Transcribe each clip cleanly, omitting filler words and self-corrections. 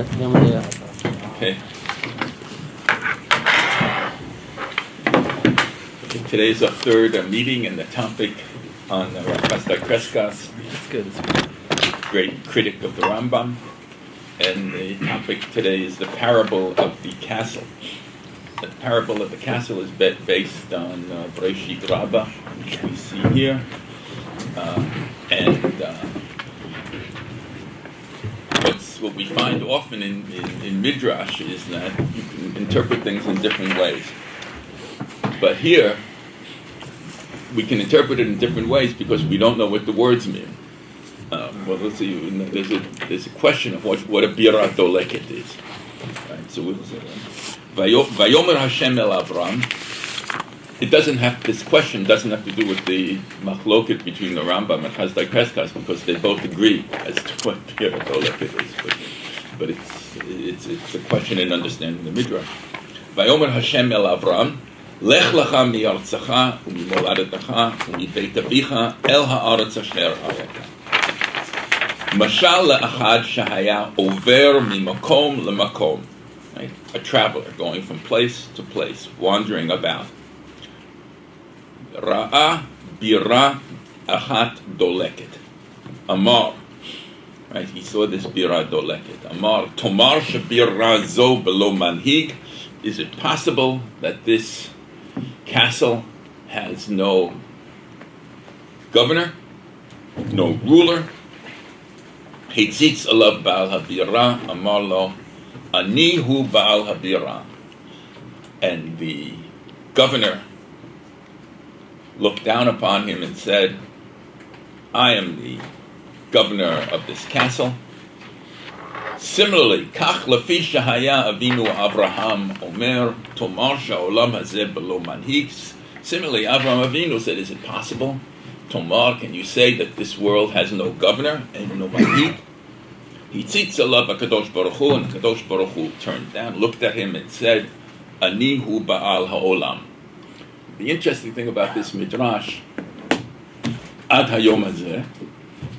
Okay. Today is our third meeting, and the topic on Hasdai Crescas. That's good. Great critic of the Rambam. And the topic today is the parable of the castle. The parable of the castle is based on Breshit Rabbah, which we see here. What we find often in Midrash is that you can interpret things in different ways. But here, we can interpret it in different ways because we don't know what the words mean. Well, let's see. There's a question of what a bira doleket is. Right? So, Vayomer Hashem el Avram. It doesn't have. This question doesn't have to do with the machloket between the Rambam and Hasdai Crescas because they both agree as to what bira doleket is. But it's a question in understanding the Midrash. Vayomer Hashem el Avram. Lech lecha mi'artzecha u'mimoladetecha u'mibeit avicha el ha'aretz asher areka. Mashal le'achad shehaya over mimakom lemakom. A traveler going from place to place, wandering about. Ra'a bira achat doleket. Amar. Right, he saw this bira doleket. Amar tomar shebira zo below manhig. Is it possible that this castle has no governor, no ruler? Hitzitz alav Baal habira amar lo ani hu Baal habira. And the governor looked down upon him and said, I am the governor of this castle. Similarly, Kach lefi shehaya avinu Avraham omer tomar sha'olam hazeh belo manhig. Similarly, Avraham Avinu said, is it possible? Tomar, can you say that this world has no governor and no manhig? Hitzitz alav HaKadosh Baruch Hu, and Kadosh Baruch Hu turned down, looked at him and said, Ani hu ba'al ha'olam. The interesting thing about this midrash, ad hayom hazeh,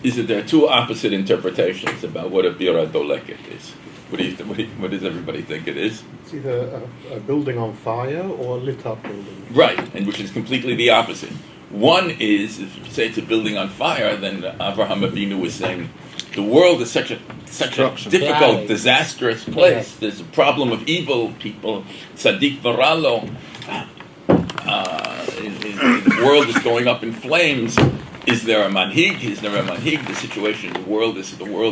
is that there are two opposite interpretations about what a bira doleket is. What does everybody think it is? It's either a building on fire or a lit up building. Right, and which is completely the opposite. One is, if you say it's a building on fire, then Avraham Avinu was saying, the world is such a difficult, disastrous place. There's a problem of evil people. Tzaddik v'ralo. The world is going up in flames. Is there a manhig? Is there a manhig? The situation in the world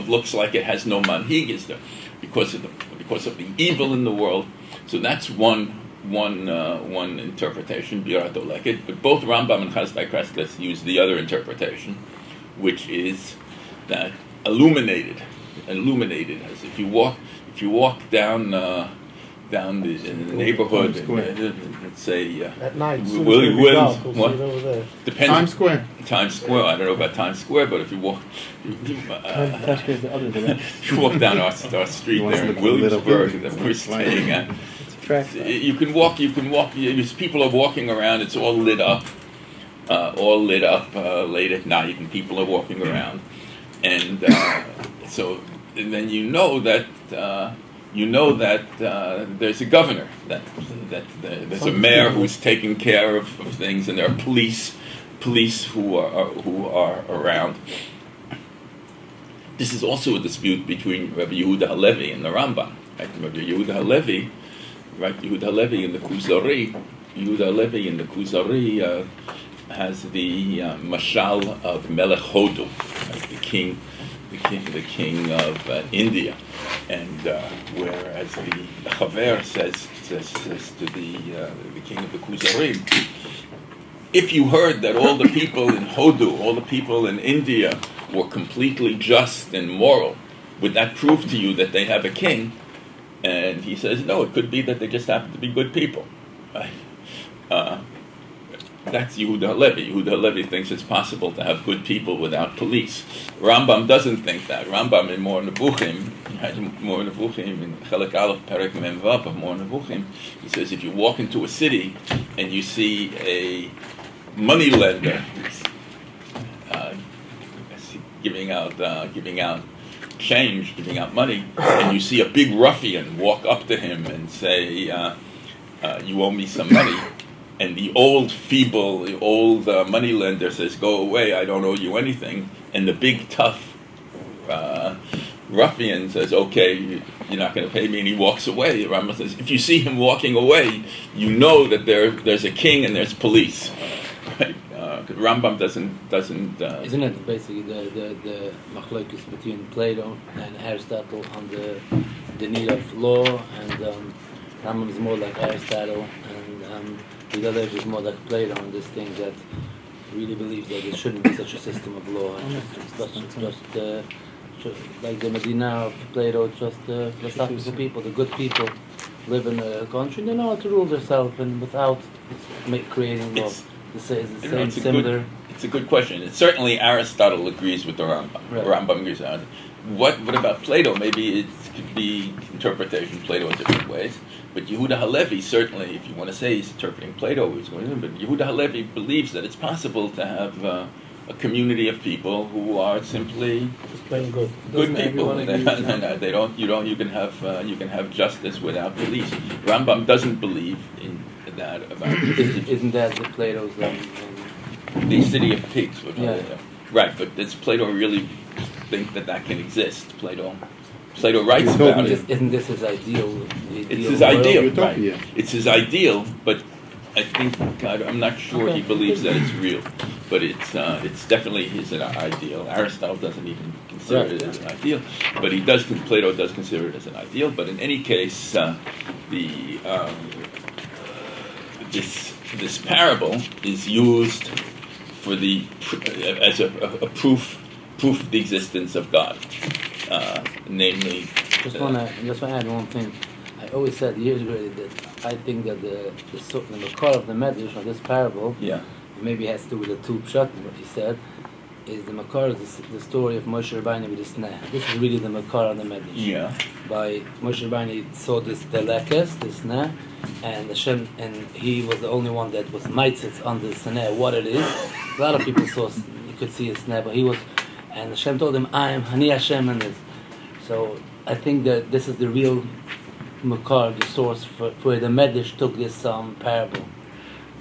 looks like it has no manhig. Is there because of the evil in the world? So that's one interpretation, bira doleket. But both Rambam and Hasdai Crescas use the other interpretation, which is that illuminated. As if you walk down in the neighborhood, let's say at night, depends. Times Square. Times Square. I don't know about Times Square, but if you walk, you walk down our street there in Williamsburg that we're staying at. You can walk. People are walking around. It's all lit up. Late at night, and people are walking around, and then you know that there's a governor, that there's a mayor who's taking care of things, and there are police who are around. This is also a dispute between Rabbi Yehuda Halevi and the Rambam. Right? Rabbi Yehuda Halevi, in the Kuzari, has the mashal of Melech Hodu, right? the king of India, and whereas the Chaver says to the king of the Kuzarim, if you heard that all the people in Hodu, all the people in India were completely just and moral, would that prove to you that they have a king? And he says, no, it could be that they just happen to be good people. Right? That's Yehuda Halevi. Yehuda Halevi thinks it's possible to have good people without police. Rambam doesn't think that. Rambam in Mor Nevuchim, in Chelek Aleph, Perek Mem Vav of Mor Nevuchim, he says if you walk into a city and you see a money lender giving out change, giving out money, and you see a big ruffian walk up to him and say, "You owe me some money," and the old feeble, the old moneylender says, "Go away, I don't owe you anything," and the big tough ruffian says, "Okay, you're not going to pay me," and he walks away. Rambam says, if you see him walking away, you know that there's a king and there's police. Right? Rambam doesn't. Isn't it basically the machlokes between Plato and Aristotle on the need of law, and Rambam is more like Aristotle, and the other is more like Plato on this thing that really believes that there shouldn't be such a system of law. Just like the Medina of Plato, just philosophical people, the good people live in a country, they know how to rule themselves and without creating law. It's a good question. It's certainly Aristotle agrees with the Rambam. Right. Rambam agrees on it. What about Plato? Maybe it could be interpretation of Plato in different ways. But Yehuda Halevi, certainly, if you want to say he's interpreting Plato, but Yehuda Halevi believes that it's possible to have a community of people who are simply Just plain good. good people. They don't. You can have justice without police. Rambam doesn't believe in that about Isn't that the Plato's the city of pigs? Yeah. Right, but does Plato really think that can exist? Plato writes about it. Isn't this his ideal? It's his ideal, world? right? Utopia. It's his ideal, but I think I'm not sure he believes that it's real. But it's definitely his ideal. Aristotle doesn't even consider it as an ideal, but Plato does consider it as an ideal. But in any case, this parable is used for as a proof of the existence of God, namely. Just want to add one thing. I always said years ago that I think that the makar of the medrash of this parable, maybe has to do with the two pshat. What he said is the makar is the story of Moshe Rabbeinu with the sneh. This is really the makar of the medrash. Yeah. By Moshe Rabbeinu saw the lekes, the sneh, and Hashem, and he was the only one that was maitzitz on the sneh, what it is. A lot of people you could see a sneh, but he was, and Hashem told him, I am Hani Hashem in this. So I think that this is the real makar, the source for the medrash took this parable,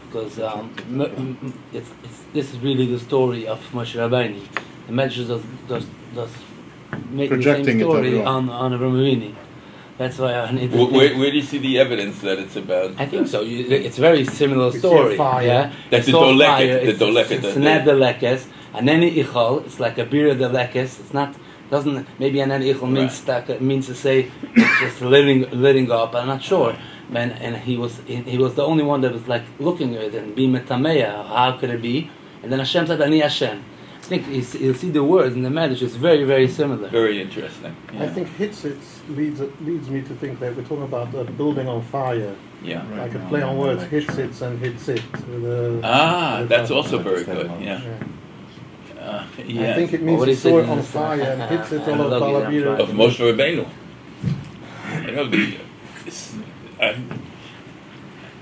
because this is really the story of Moshe Rabbeinu. The medrash does make the same story on Avraham Avinu. That's why I need to where do you see the evidence that it's about? I think so. It's a very similar story. Yeah, that's the doleket. The doleket. It's not the lekes. Aneni ichol. It's like a beer of the lekes. It's not. Doesn't maybe aneni ichol means to say it's just letting up. I'm not sure. And he was the only one that was like looking at it and being metameya. How could it be? And then Hashem said, Ani Hashem. I think you'll see the words in the medrash. It's very, very similar. Very interesting. Yeah. I think Hitzitz leads me to think that we're talking about a building on fire. Yeah. Like a play on words, Hitzitz and Hitzit. That's also very good. Yeah. I think it means he saw it on fire and Hitzit on a balabira. Of Moshe Rabbeinu.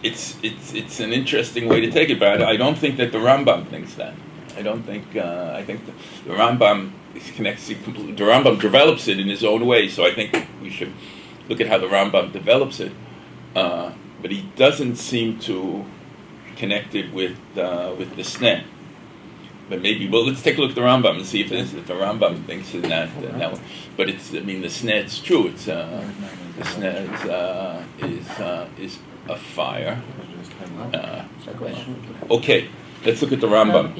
It's an interesting way to take it, but I don't think that the Rambam thinks that. I think the Rambam connects it completely. The Rambam develops it in his own way, so I think we should look at how the Rambam develops it. But he doesn't seem to connect it with the sneh. But maybe, let's take a look at the Rambam and see if the Rambam thinks in that way. But the sneh, it's true. It's the sneh is a fire. Okay. Let's look at the Rambam.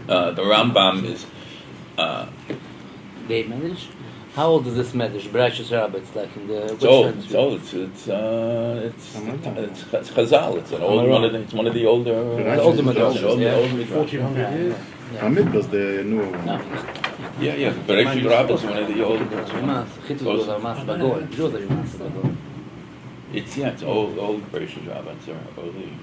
The Rambam is. The medrash. How old is this medrash? Bereshit Rabbah. It's like in the. It's old. It's Chazal. It's an old one. It's one of the older. The older medrash. 1400 years. Hamid was the new one. Yeah. Bereshit Rabbah is one of the older. It's old Bereshit Rabbah. It's early.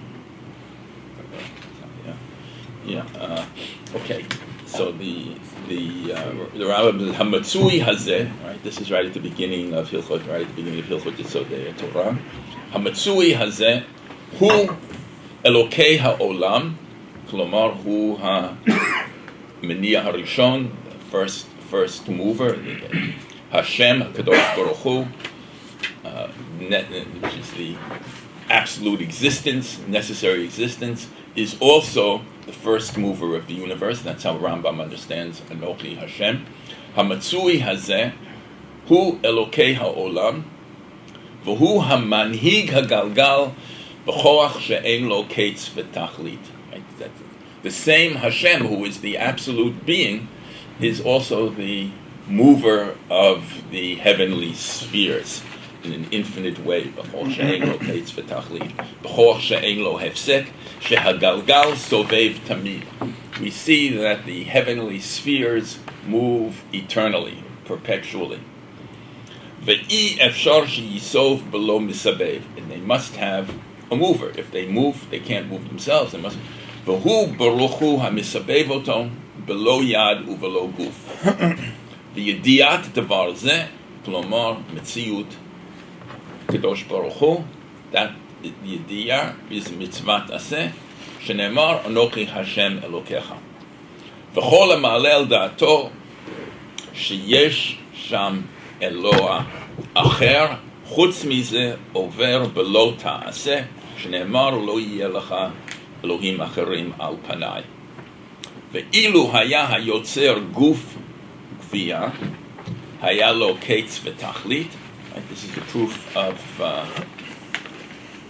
Okay. So the Rambam is Hamatzui Hazeh. Right. This is right at the beginning of Hilchot. Right at the beginning of Hilchot Yesodei Torah. Hamatzui Hazeh Hu Elokei HaOlam. Klomar Hu HaMeniah HaRishon. first mover. Hashem, Kadosh Baruch Hu, which is the absolute existence, necessary existence, is also the first mover of the universe. That's how Rambam understands Anochi Hashem. Hamatsui hazeh hu Elokei ha'olam v'hu hamanhig hagalgal b'choach she'en lo kates v'tachlit. The same Hashem, who is the absolute being, is also the mover of the heavenly spheres in an infinite way. B'choach she'en lo kates v'tachlit. B'choach she'en lo hefsek she'hagalgal sovev tamid. We see that the heavenly spheres move eternally, perpetually. Ve'i efshar sheyisov below misabev, and they must have a mover. If they move, they can't move themselves. They must. V'hu baruch hu hamisabev oto below yad u'below guf. V'yediat davar zeh, klomar metziut kadosh baruch hu. That yediyah is mitzvat aseh. Shenemar anochi Hashem Elokecha. V'chol ha'ma'aleh al da'ato sheyesh sham Eloah acher chutz mize over below ta'aseh shenemar lo yeh lecha Elohim acherim al panai. Ve'ilu haya hayotzer guf gviyah haya lo kates v'tachlit. This is the proof of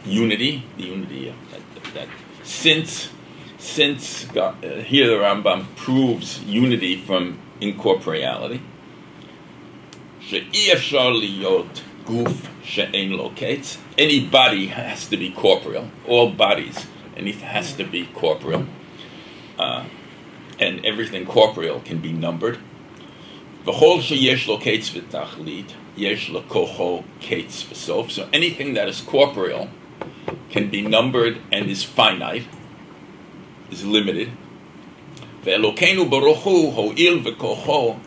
unity, the unity that since God, here the Rambam proves unity from incorporeality. She'i efshar liyot guf she'ein lo kates. Any body has to be corporeal. All bodies, and it has to be corporeal. And everything corporeal can be numbered. V'chol sheyesh lo kates v'tachlit yesh lo kocho kates v'sof. So anything that is corporeal can be numbered and is finite, is limited. Ve'elokeinu baruch hu ho'il v'kocho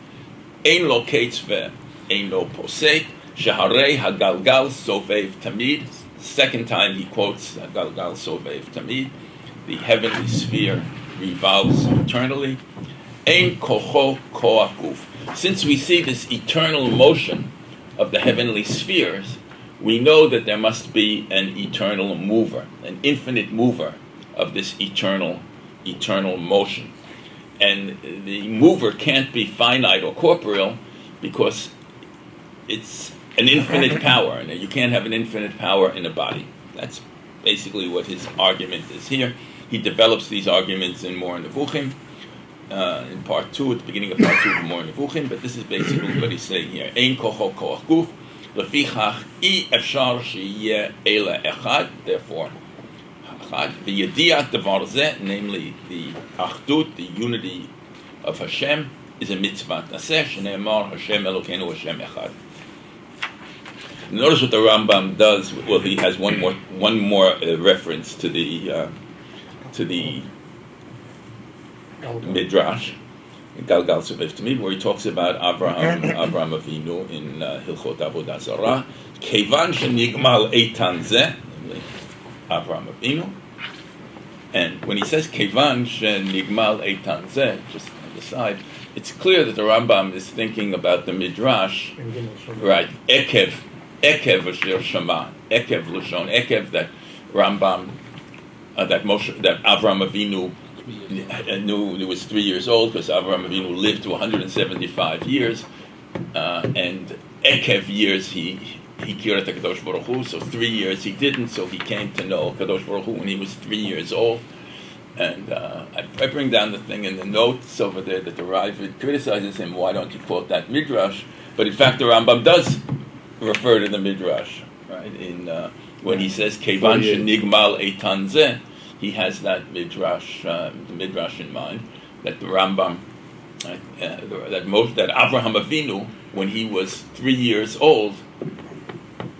ein lo kates ve'ein lo posek sheharei hagalgal sovev tamid. Second time he quotes hagalgal sovev tamid. The heavenly sphere revolves eternally. Ein kocho koach guf. Since we see this eternal motion of the heavenly spheres, we know that there must be an eternal mover, an infinite mover of this eternal motion. And the mover can't be finite or corporeal because it's an infinite power, and you can't have an infinite power in a body. That's basically what his argument is here. He develops these arguments in More Nevuchim, in part 2, at the beginning of part 2 of More Nevuchim, but this is basically what he's saying here. Ein kocho koach guf, lefichach I efshar sheyeh ela echad, therefore, echad, v'yediat davar zeh, namely the achdut, the unity of Hashem, is a mitzvah taseh, shene'emar Hashem Elokeinu Hashem echad. Notice what the Rambam does. Well, he has one more reference to the Midrash, Galgal Sovev Tamid, where he talks about Avraham Avinu in Hilchot Avodah Zarah. Kevan shenigmal eitan zeh, namely Avraham Avinu. And when he says Kevan shenigmal eitan zeh, just on the side, it's clear that the Rambam is thinking about the Midrash, right? Ekev Asher Shama, Ekev Lushon, Ekev, that Rambam, that Avraham Avinu knew he was 3 years old, because Avraham Avinu lived to 175 years, and Ekev years he cured Kadosh Baruch Hu, so 3 years he didn't, so he came to know Kadosh Baruch Hu when he was 3 years old. And I bring down the thing in the notes over there that the Rav criticizes him, why don't you quote that Midrash? But in fact the Rambam does refer to the Midrash, right? In when he says Kevan shenigmal eitan zeh, he has that Midrash in mind, that the Rambam, that Avraham Avinu, when he was 3 years old,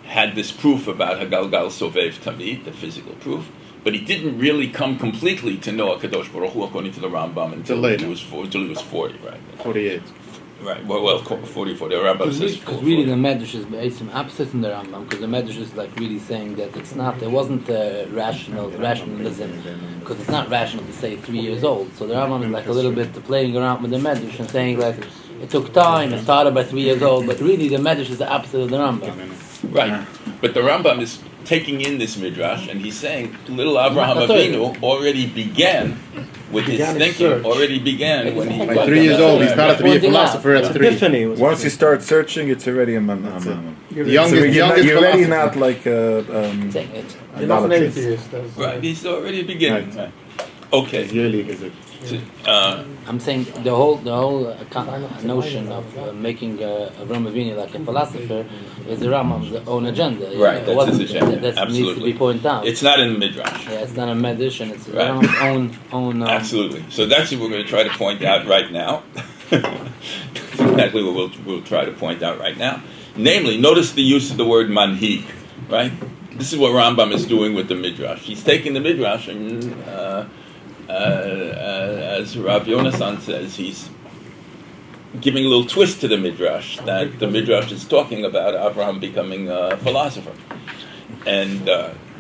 had this proof about Hagalgal Sovev Tamid, the physical proof, but he didn't really come completely to know HaKadosh Baruch Hu according to the Rambam until he was 40, right? 48. Right, well, 44. The Rambam says 40. Because really the Medrash is some opposite in the Rambam, because the Medrash is like really saying that it wasn't rationalism, because it's not rational to say 3 years old. So the Rambam is like a little bit playing around with the Medrash and saying like, It took time. It started by 3 years old, but really the Medrash is the opposite of the Rambam. Right. But the Rambam is taking in this midrash and he's saying little Avraham Avinu already began with his thinking. Already began when he by 3 years old. He started to be a philosopher at 3. Epiphany. Once you start searching, it's already a man. The youngest You're already not philosopher. like You're not an atheist. right. He's already beginning. Right. Okay. I'm saying the whole notion of making Avraham Avinu like a philosopher is the Rambam's own agenda. Right, that's his agenda. That Absolutely. needs to be pointed out. It's not in the midrash. Yeah, it's not a Medrash, and it's Right. Rambam's own. Absolutely. So that's what we're going to try to point out right now. Exactly what we'll try to point out right now. Namely, notice the use of the word manhig, right? This is what Rambam is doing with the midrash. He's taking the midrash and, as Rav Yonasan says, he's giving a little twist to the midrash, that the midrash is talking about Abraham becoming a philosopher. And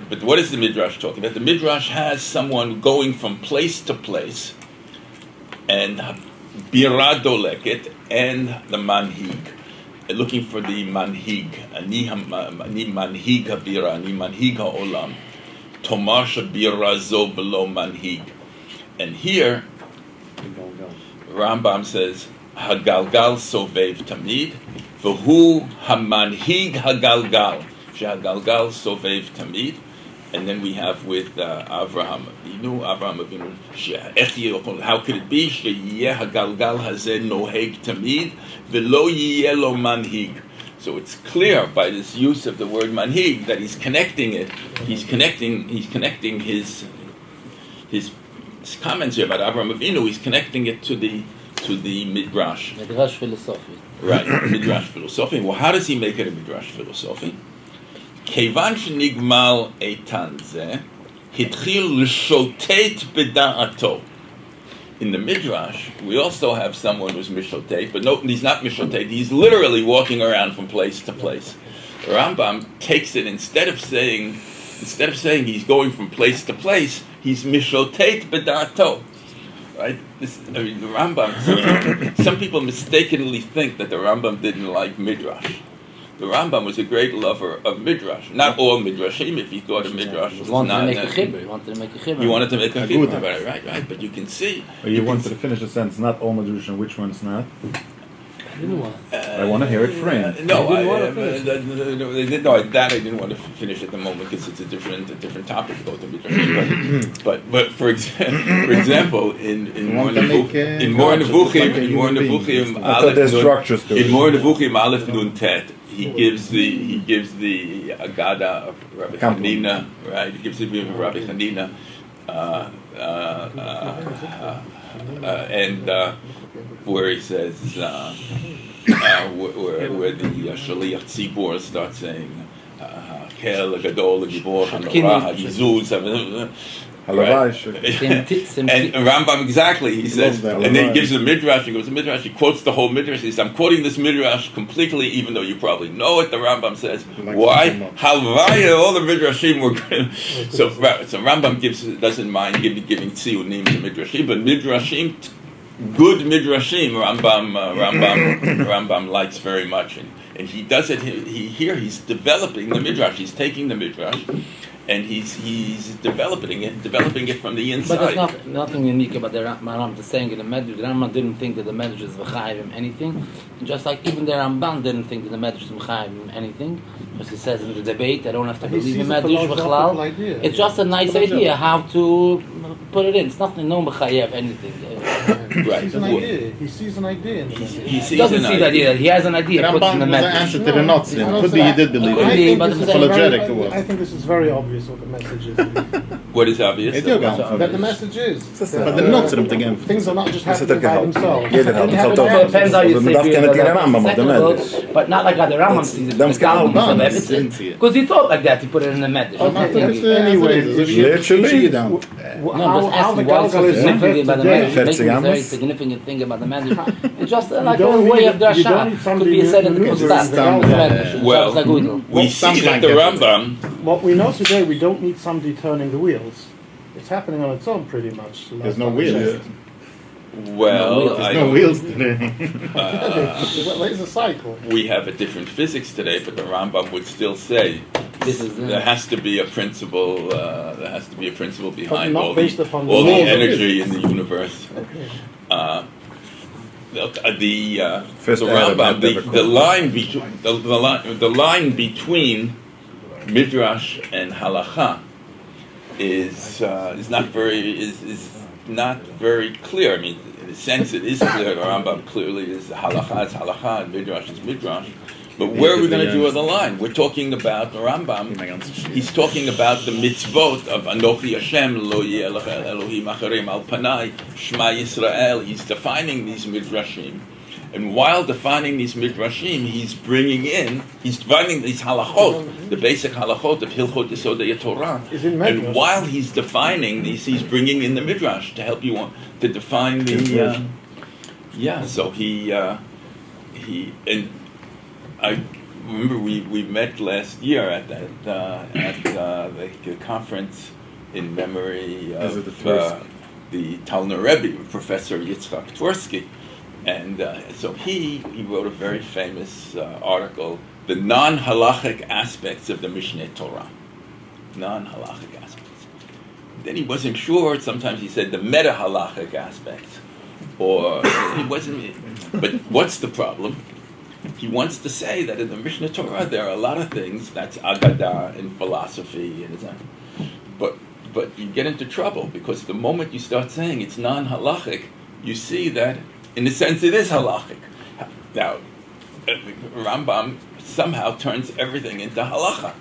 but what is the midrash talking about? The midrash has someone going from place to place, and bira doleket, and the manhig, looking for the manhig. Ani manhig habira, ani manhig haolam. Tomar shabira zo below manhig. And here, Rambam says, Hagalgal sovev tamid, v'hu hamanhig hagalgal, shehagalgal sovev tamid. And then we have with Avraham Avinu, how could it be? Sheyeh hagalgal hazeh noheg tamid, v'lo yiyeh lo manhig. So it's clear by this use of the word manhig that he's connecting it. He's connecting his comments here about Avraham Avinu. He's connecting it to the midrash. Midrash philosophy. Right, midrash philosophy. Well, how does he make it a midrash philosophy? Kevan shenigmal eitan zeh, hitchil l'shotet b'da'ato. In the midrash, we also have someone who's mishotet, but no, he's not mishotet. He's literally walking around from place to place. The Rambam takes it instead of saying he's going from place to place, he's mishotet b'da'ato. Right? The Rambam. Some people mistakenly think that the Rambam didn't like midrash. The Rambam was a great lover of midrash. Not all midrashim. If he thought a midrash was not, He wanted to make a chibur. He wanted to make a chibur. Right. But you can see. Or you wanted to finish the sentence, not all Medrash and which one's not. I didn't want. I want to hear it framed. No, I didn't want to finish at the moment because it's a different topic to go to midrash. But for example, in More Nevuchim Aleph Nun Tet, he gives the Agada of Rabbi Hanina, right? He gives the view of Rabbi Hanina, and where he says where the Shaliach Tzibor starts saying Kel Gadol Gibor Hanora Hagizuz. And Rambam exactly, he says, and then he gives the midrash. He goes to midrash. He quotes the whole midrash. He says, "I'm quoting this midrash completely, even though you probably know it." The Rambam says, "Why? Halvaya, all the midrashim were good." So Rambam doesn't mind giving tziyunim to midrashim, but midrashim, good midrashim, Rambam likes very much, and he does it. He's developing the midrash. He's taking the midrash. And he's developing it from the inside. But there's nothing unique about the Rambam. The saying in the Medrash, the Rambam didn't think that the Medrash is v'chayim anything. And just like even the Ramban didn't think that the Medrash is v'chayim anything, because he says in the debate, I don't have to believe in Medrash v'chlal. It's just a nice idea how to put it in. It's nothing, no v'chayev anything. Right. He sees an idea. He doesn't see the idea. He has an idea. Puts in the Rambam was an Medrash. answer to the Nazis. Could be he did believe Could it. be, but it's apologetic to us. I think this is very obvious what the message is. What is obvious? It is That the message is. But the Nazis again. Things are not just happening by themselves. Depends how you say but not like how the Rambam sees it. Because he thought like that. He put it in the Medrash. Anyway, literally. How the Galgal is significant about the Medrash, making a very significant thing about the Medrash. It's just like a way of drasha. Could be said in the Medrash. Well, we see that the Rambam. What we know today, we don't need somebody turning the wheels. It's happening on its own, pretty much. There's no wheels. Well, There's No wheels today. Where's the cycle? we have a different physics today, but the Rambam would still say This is there has to be a principle. There has to be a principle behind not all based the, upon all the the laws of energy in the universe. First the Adam Rambam, had never the line between the line between midrash and halacha is not very clear. I mean, in a sense, it is clear. The Rambam clearly is halacha is halacha and midrash is midrash. But where are we going to draw the line? We're talking about the Rambam. He's talking about the mitzvot of Anochi Hashem, Lo Yeh Elohim Acharim Al Panai, Shema Yisrael. He's defining these midrashim. And while defining these midrashim, he's defining these halachot, the basic halachot of Hilchot Yesodei Torah. And while he's defining these, he's bringing in the midrash to help you to define the. So he and I remember we met last year at the conference in memory of the Talmud Rebbe, Professor Yitzchak Twersky. And so he wrote a very famous article, The Non-Halachic Aspects of the Mishneh Torah. Non-halachic aspects. Then he wasn't sure, sometimes he said the meta-halachic aspects. Or he wasn't, but what's the problem? He wants to say that in the Mishneh Torah there are a lot of things, that's Agadah and philosophy, but you get into trouble because the moment you start saying it's non-halachic, you see that in a sense it is halachic. Now, Rambam somehow turns everything into halacha.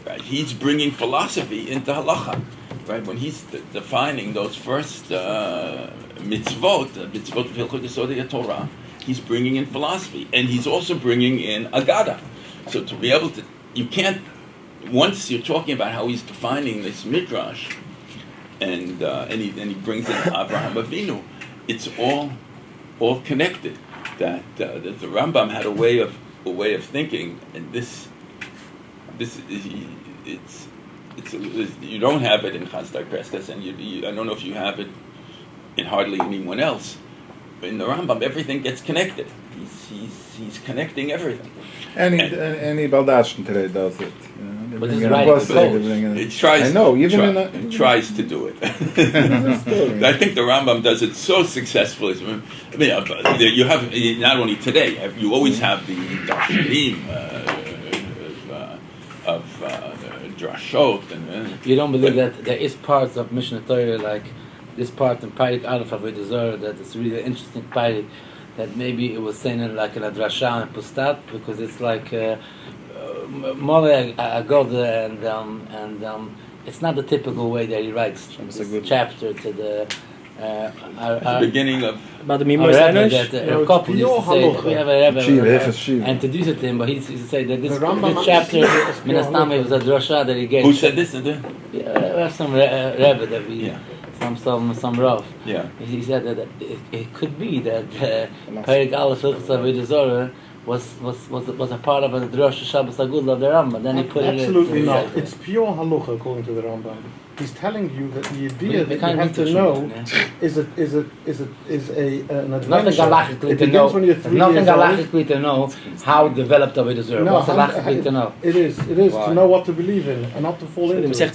Right? He's bringing philosophy into halacha. Right? When he's defining those first mitzvot of Hilchot Yesodei Torah, he's bringing in philosophy, and he's also bringing in Agadah. So to be able to, you can't, once you're talking about how he's defining this midrash, and he brings in Avraham Avinu, it's all connected. That the Rambam had a way of thinking, and this is you don't have it in Hasdai Crescas, and you I don't know if you have it in hardly anyone else. In the Rambam, everything gets connected. He's connecting everything. Any Baldashin today does it. But it's right. It tries. I know. It tries to do it. I think the Rambam does it so successfully. I mean, you have not only today. You always have the darshanim of drashot, and you don't believe that there is parts of Mishneh Torah like this part in Perek Aleph Avodah Zarah that is really interesting Perek, that maybe it was saying it like in a drasha and pustat, because it's like more like a god, and it's not the typical way that he writes from this chapter to the beginning of about the Mimos Enosh. A couple used to say we have a Rebbe and to do it to him, but he used to say that this chapter Minastam was a drasha that he gave. Who said this? We have some Rebbe that we. Yeah. Some Rav. Yeah. He said that it could be that Perek Aleph Avodah Zarah was a part of the Drosh Shabbos Agul of the Rambam. Then he put Absolutely it not. It's pure halucha according to the Rambam. He's telling you that the idea that you have to know is an adventure. Nothing galachically to know. Nothing galachically to know how developed Avodah Zarah. No, what's galachically to know? It is to know what to believe in and not to fall into it. Pure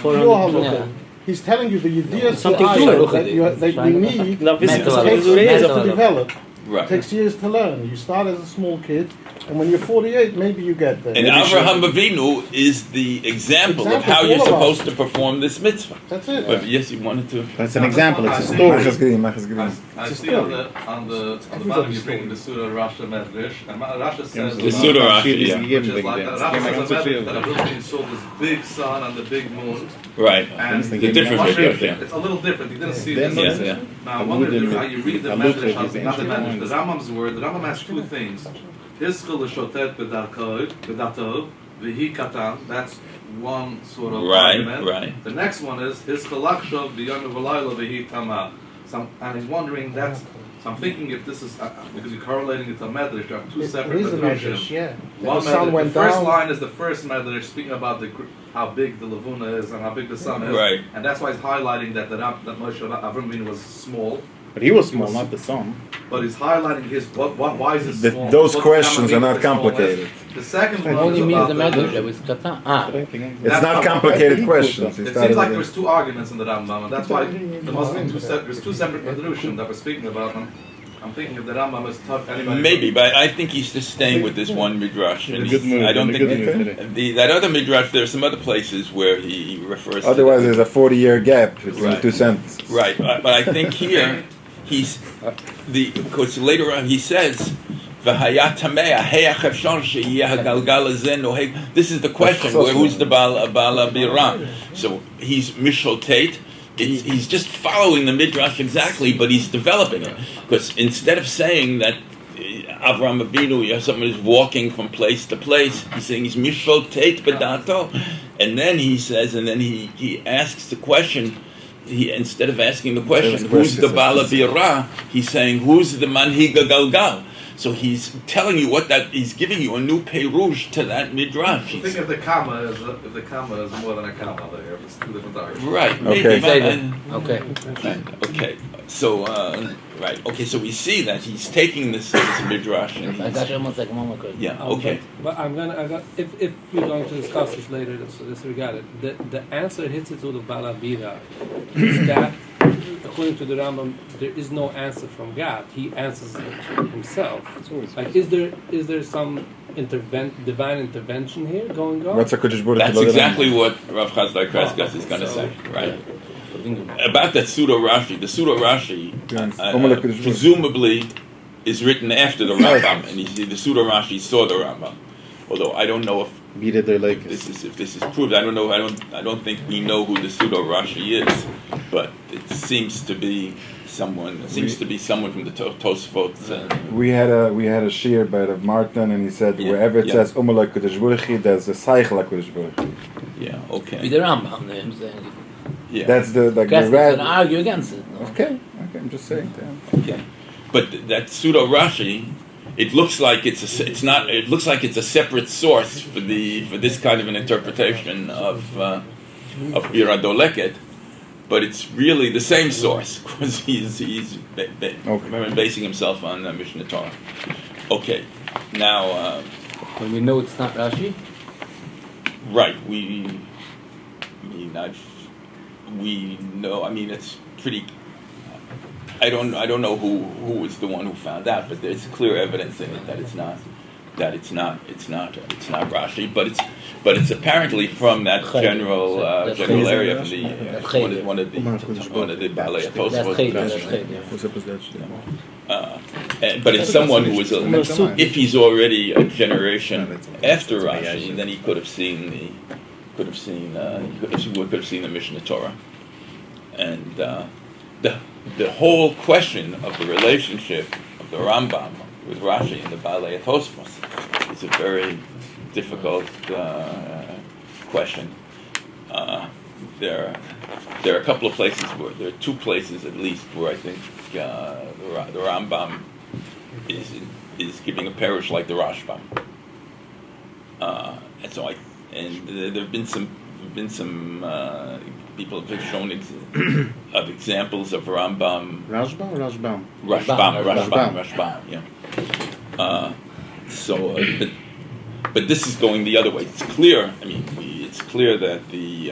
halucha. He's telling you the ideas that you need takes years to develop. Right. It takes years to learn. You start as a small kid, and when you're 48, maybe you get there. And Avraham Avinu is the example of how you're supposed to perform this mitzvah. That's it. But yes, you wanted to. That's an example. It's a story. I see on the bottom you're bringing the Surah Rasha Medrash, and Rasha says The Surah Rashi, which is like Rasha says that Abraham saw this big sun and the big moon. Right. And The difference between them. it's a little different. You didn't see this. Yeah. Now I wonder how you read the Medrash, not the Medrash. The Rambam's word. The Rambam has two things. Hiskul l'shotet b'dato v'hi katan. That's one sort of argument. Right. The next one is hiskul l'achshov b'yom v'layla v'hi tama. And he's wondering that's I'm thinking if this is because you're correlating it to Medrash, there are two separate It is a Medrashim. Medrash, yeah. One The sun Medrash, went the first down. line is the first Medrash speaking about how big the Levuna is and how big the sun is, Right. and that's why he's highlighting that Moshe Avram Avinu was small. But he was small, not the son. But he's highlighting why is it small? Those What questions are Medrash not is small as? complicated. The second one Only is means about the Medrash that was katan. It's not complicated questions. It seems like there's two arguments in the Rambam, and that's why there must be there's two separate Medrashim that we're speaking about. I'm thinking if the Rambam is tough, anybody. Maybe, but I think he's just staying with this one midrash. And Good mood, I don't in a think good mood today. that other midrash. There are some other places where he refers. Otherwise, to there's a 40-year gap between Right. the two sentences. right, but I think here because later on he says. This is the question. Who's the Baal Abira? So he's Mishal Tate. He's just following the midrash exactly, but he's developing it. Because instead of saying that Avram Avinu, someone is walking from place to place, he's saying he's Mishal Tate Bedato, and then he says, and then he asks the question. Instead of asking the question, who's the Baal Abira? He's saying, who's the Manhiga Galgal? So he's telling you he's giving you a new perush to that midrash. I think if the comma is more than a comma there, if it's two different arguments. Right. Okay. Maybe, Okay. Okay. So right. Okay. So we see that he's taking this midrash. And I got you almost like one more question. yeah. Okay. But if we're going to discuss this later, so disregard it. The answer hits it to the Balabira is that, according to the Rambam, there is no answer from God. He answers it himself. Like, is there some divine intervention here going on? What's a Kodesh Baruch That's Hu? exactly what Rav Hasdai Crescas is going to say. Right. About that pseudo Rashi. The pseudo Rashi presumably is written after the Rambam, and the pseudo Rashi saw the Rambam. Although I don't know if this is proved. I don't know. I don't think we know who the pseudo Rashi is, but it seems to be someone. It seems to be someone from the Tosfot. We had a shir by Rav Martin, and he said wherever it says Umalak Kodesh Baruch Hu, there's a Seichel Kodesh Baruch Hu. Yeah. Okay. With the Rambam, I'm saying. Yeah. That's the Crescas can argue against it. No? Okay, I'm just saying. Okay. But that pseudo Rashi, it looks like it's not. It looks like it's a separate source for this kind of an interpretation of Bira Doleket, but it's really the same source because he's basing himself on Mishnah Torah. Okay, now When we know it's not Rashi. right, we know. I mean, it's pretty. I don't know who was the one who found out, but there's clear evidence in it that it's not Rashi, but it's apparently from that general area from the one of the Balei Tosfot. But it's someone who was if he's already a generation after Rashi, then he could have seen the Mishnah Torah, and the whole question of the relationship of the Rambam with Rashi and the Balei Tosfos is a very difficult question. There are a couple of places there are two places at least where I think the Rambam is giving a perush like the Rashbam, and so there have been some people have shown of examples of Rambam. Rashbam. Yeah. But this is going the other way. It's clear. I mean, it's clear that the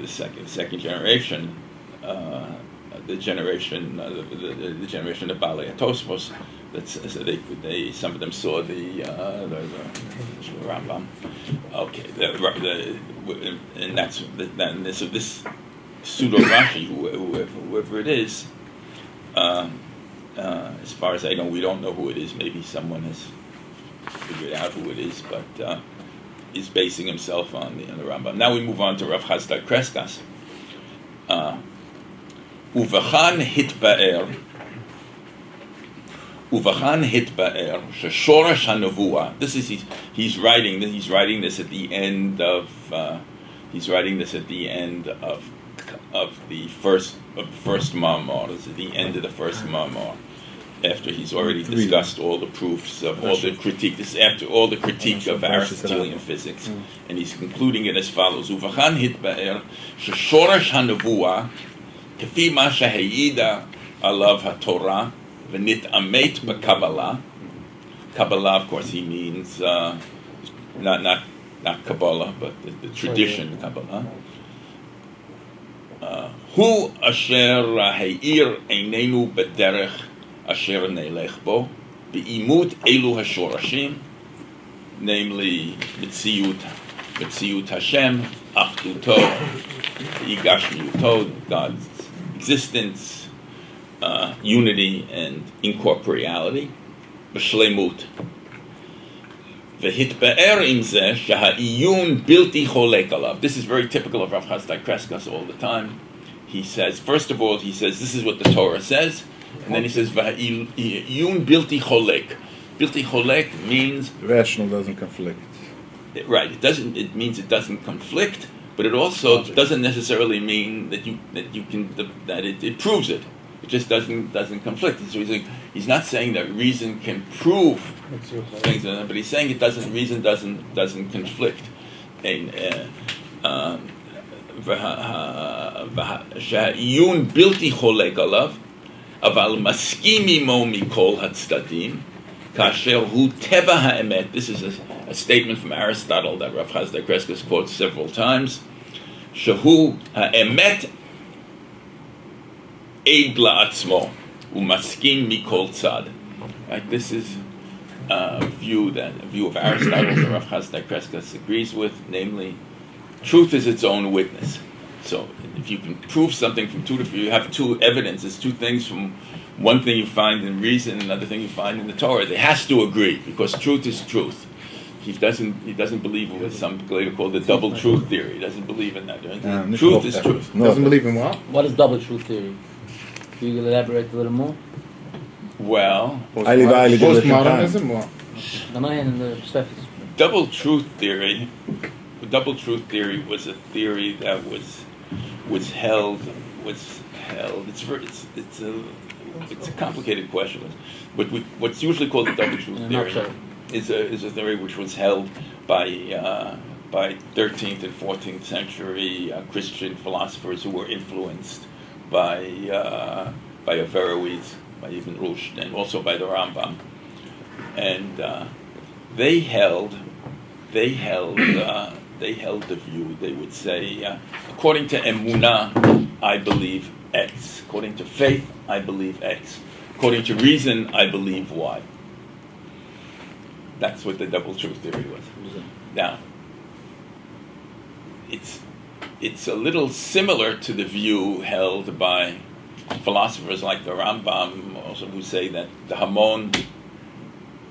second generation, the generation of Balei Tosfos, some of them saw the Rambam. Okay, and that's this pseudo Rashi, whoever it is. As far as I know, we don't know who it is. Maybe someone has figured out who it is, but is basing himself on the Rambam. Now we move on to Rav Hasdai Crescas. Uvachan hitba'er sheshorosh hanavua. This is he's writing this at the end of of the first Mamor. This is the end of the first Mamor. After he's already discussed all the proofs of all the critique, this is after all the critique of Aristotelian physics, and he's concluding it as follows: Uvachan hitba'er sheshoresh hanavua kefi ma sheheida alav haTorah v'nit amet b'Kabbalah. Kabbalah, of course, he means not Kabbalah, but the tradition Kabbalah. Hu asher he'ir einenu b'derech asher neilech bo be'imut elu hashorashim, namely Mitziyut Hashem, Achduto, Igashmiuto, God's existence, unity and incorporeality, b'shleimut. V'hitbe'er im zeh sheha'iyun bilti cholek alav. This is very typical of Rav Hasdai Crescas all the time. He says, first of all, this is what the Torah says, and then he says, v'ha'iyun bilti cholek. Bilti cholek means rational doesn't conflict. Right. It means it doesn't conflict, but it also doesn't necessarily mean that it proves it. It just doesn't conflict. So he's not saying that reason can prove things, but he's saying reason doesn't conflict. And sha'iyun bilti cholek alav, aval maskim imo mikol hatzdadim, kasher hu teva ha'emet. This is a statement from Aristotle that Rav Hasdai Crescas quotes several times. Shehu ha'emet eid la'atzmo umaskim mikol tzad. Right, this is a view of Aristotle that Rav Hasdai Crescas agrees with, namely, truth is its own witness. So if you can prove something from you have two evidences, two things from one thing you find in reason, another thing you find in the Torah, they has to agree, because truth is truth. He doesn't believe in what some later call the double truth theory. He doesn't believe in that. Truth is truth. Doesn't believe in what? What is double truth theory? Can you elaborate a little more? Well, postmodernism. What? Double truth theory was a theory that was held. It's a complicated question, but what's usually called the double truth theory is a theory which was held by 13th and 14th century Christian philosophers who were influenced by Averroes, by Ibn Rushd, and also by the Rambam, and they held the view. They would say, according to Emunah, I believe X. According to faith, I believe X. According to reason, I believe Y. That's what the double truth theory was. Now, it's a little similar to the view held by philosophers like the Rambam, also, who say that the Hamon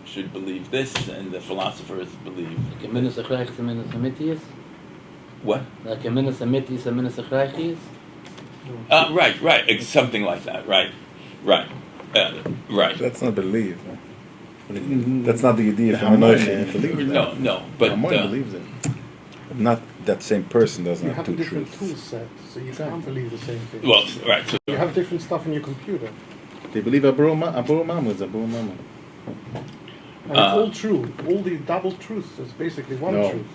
should believe this, and the philosophers believe. What? Right. Something like that. Right. That's not belief. That's not the idea from No. But believes it. Not that same person doesn't have two a different truths. tool set, so you can't believe the same thing. Well, right. So you have different stuff in your computer. They believe Abu Mama is Abu Mama. And it's all true. All the double truths is basically one truth.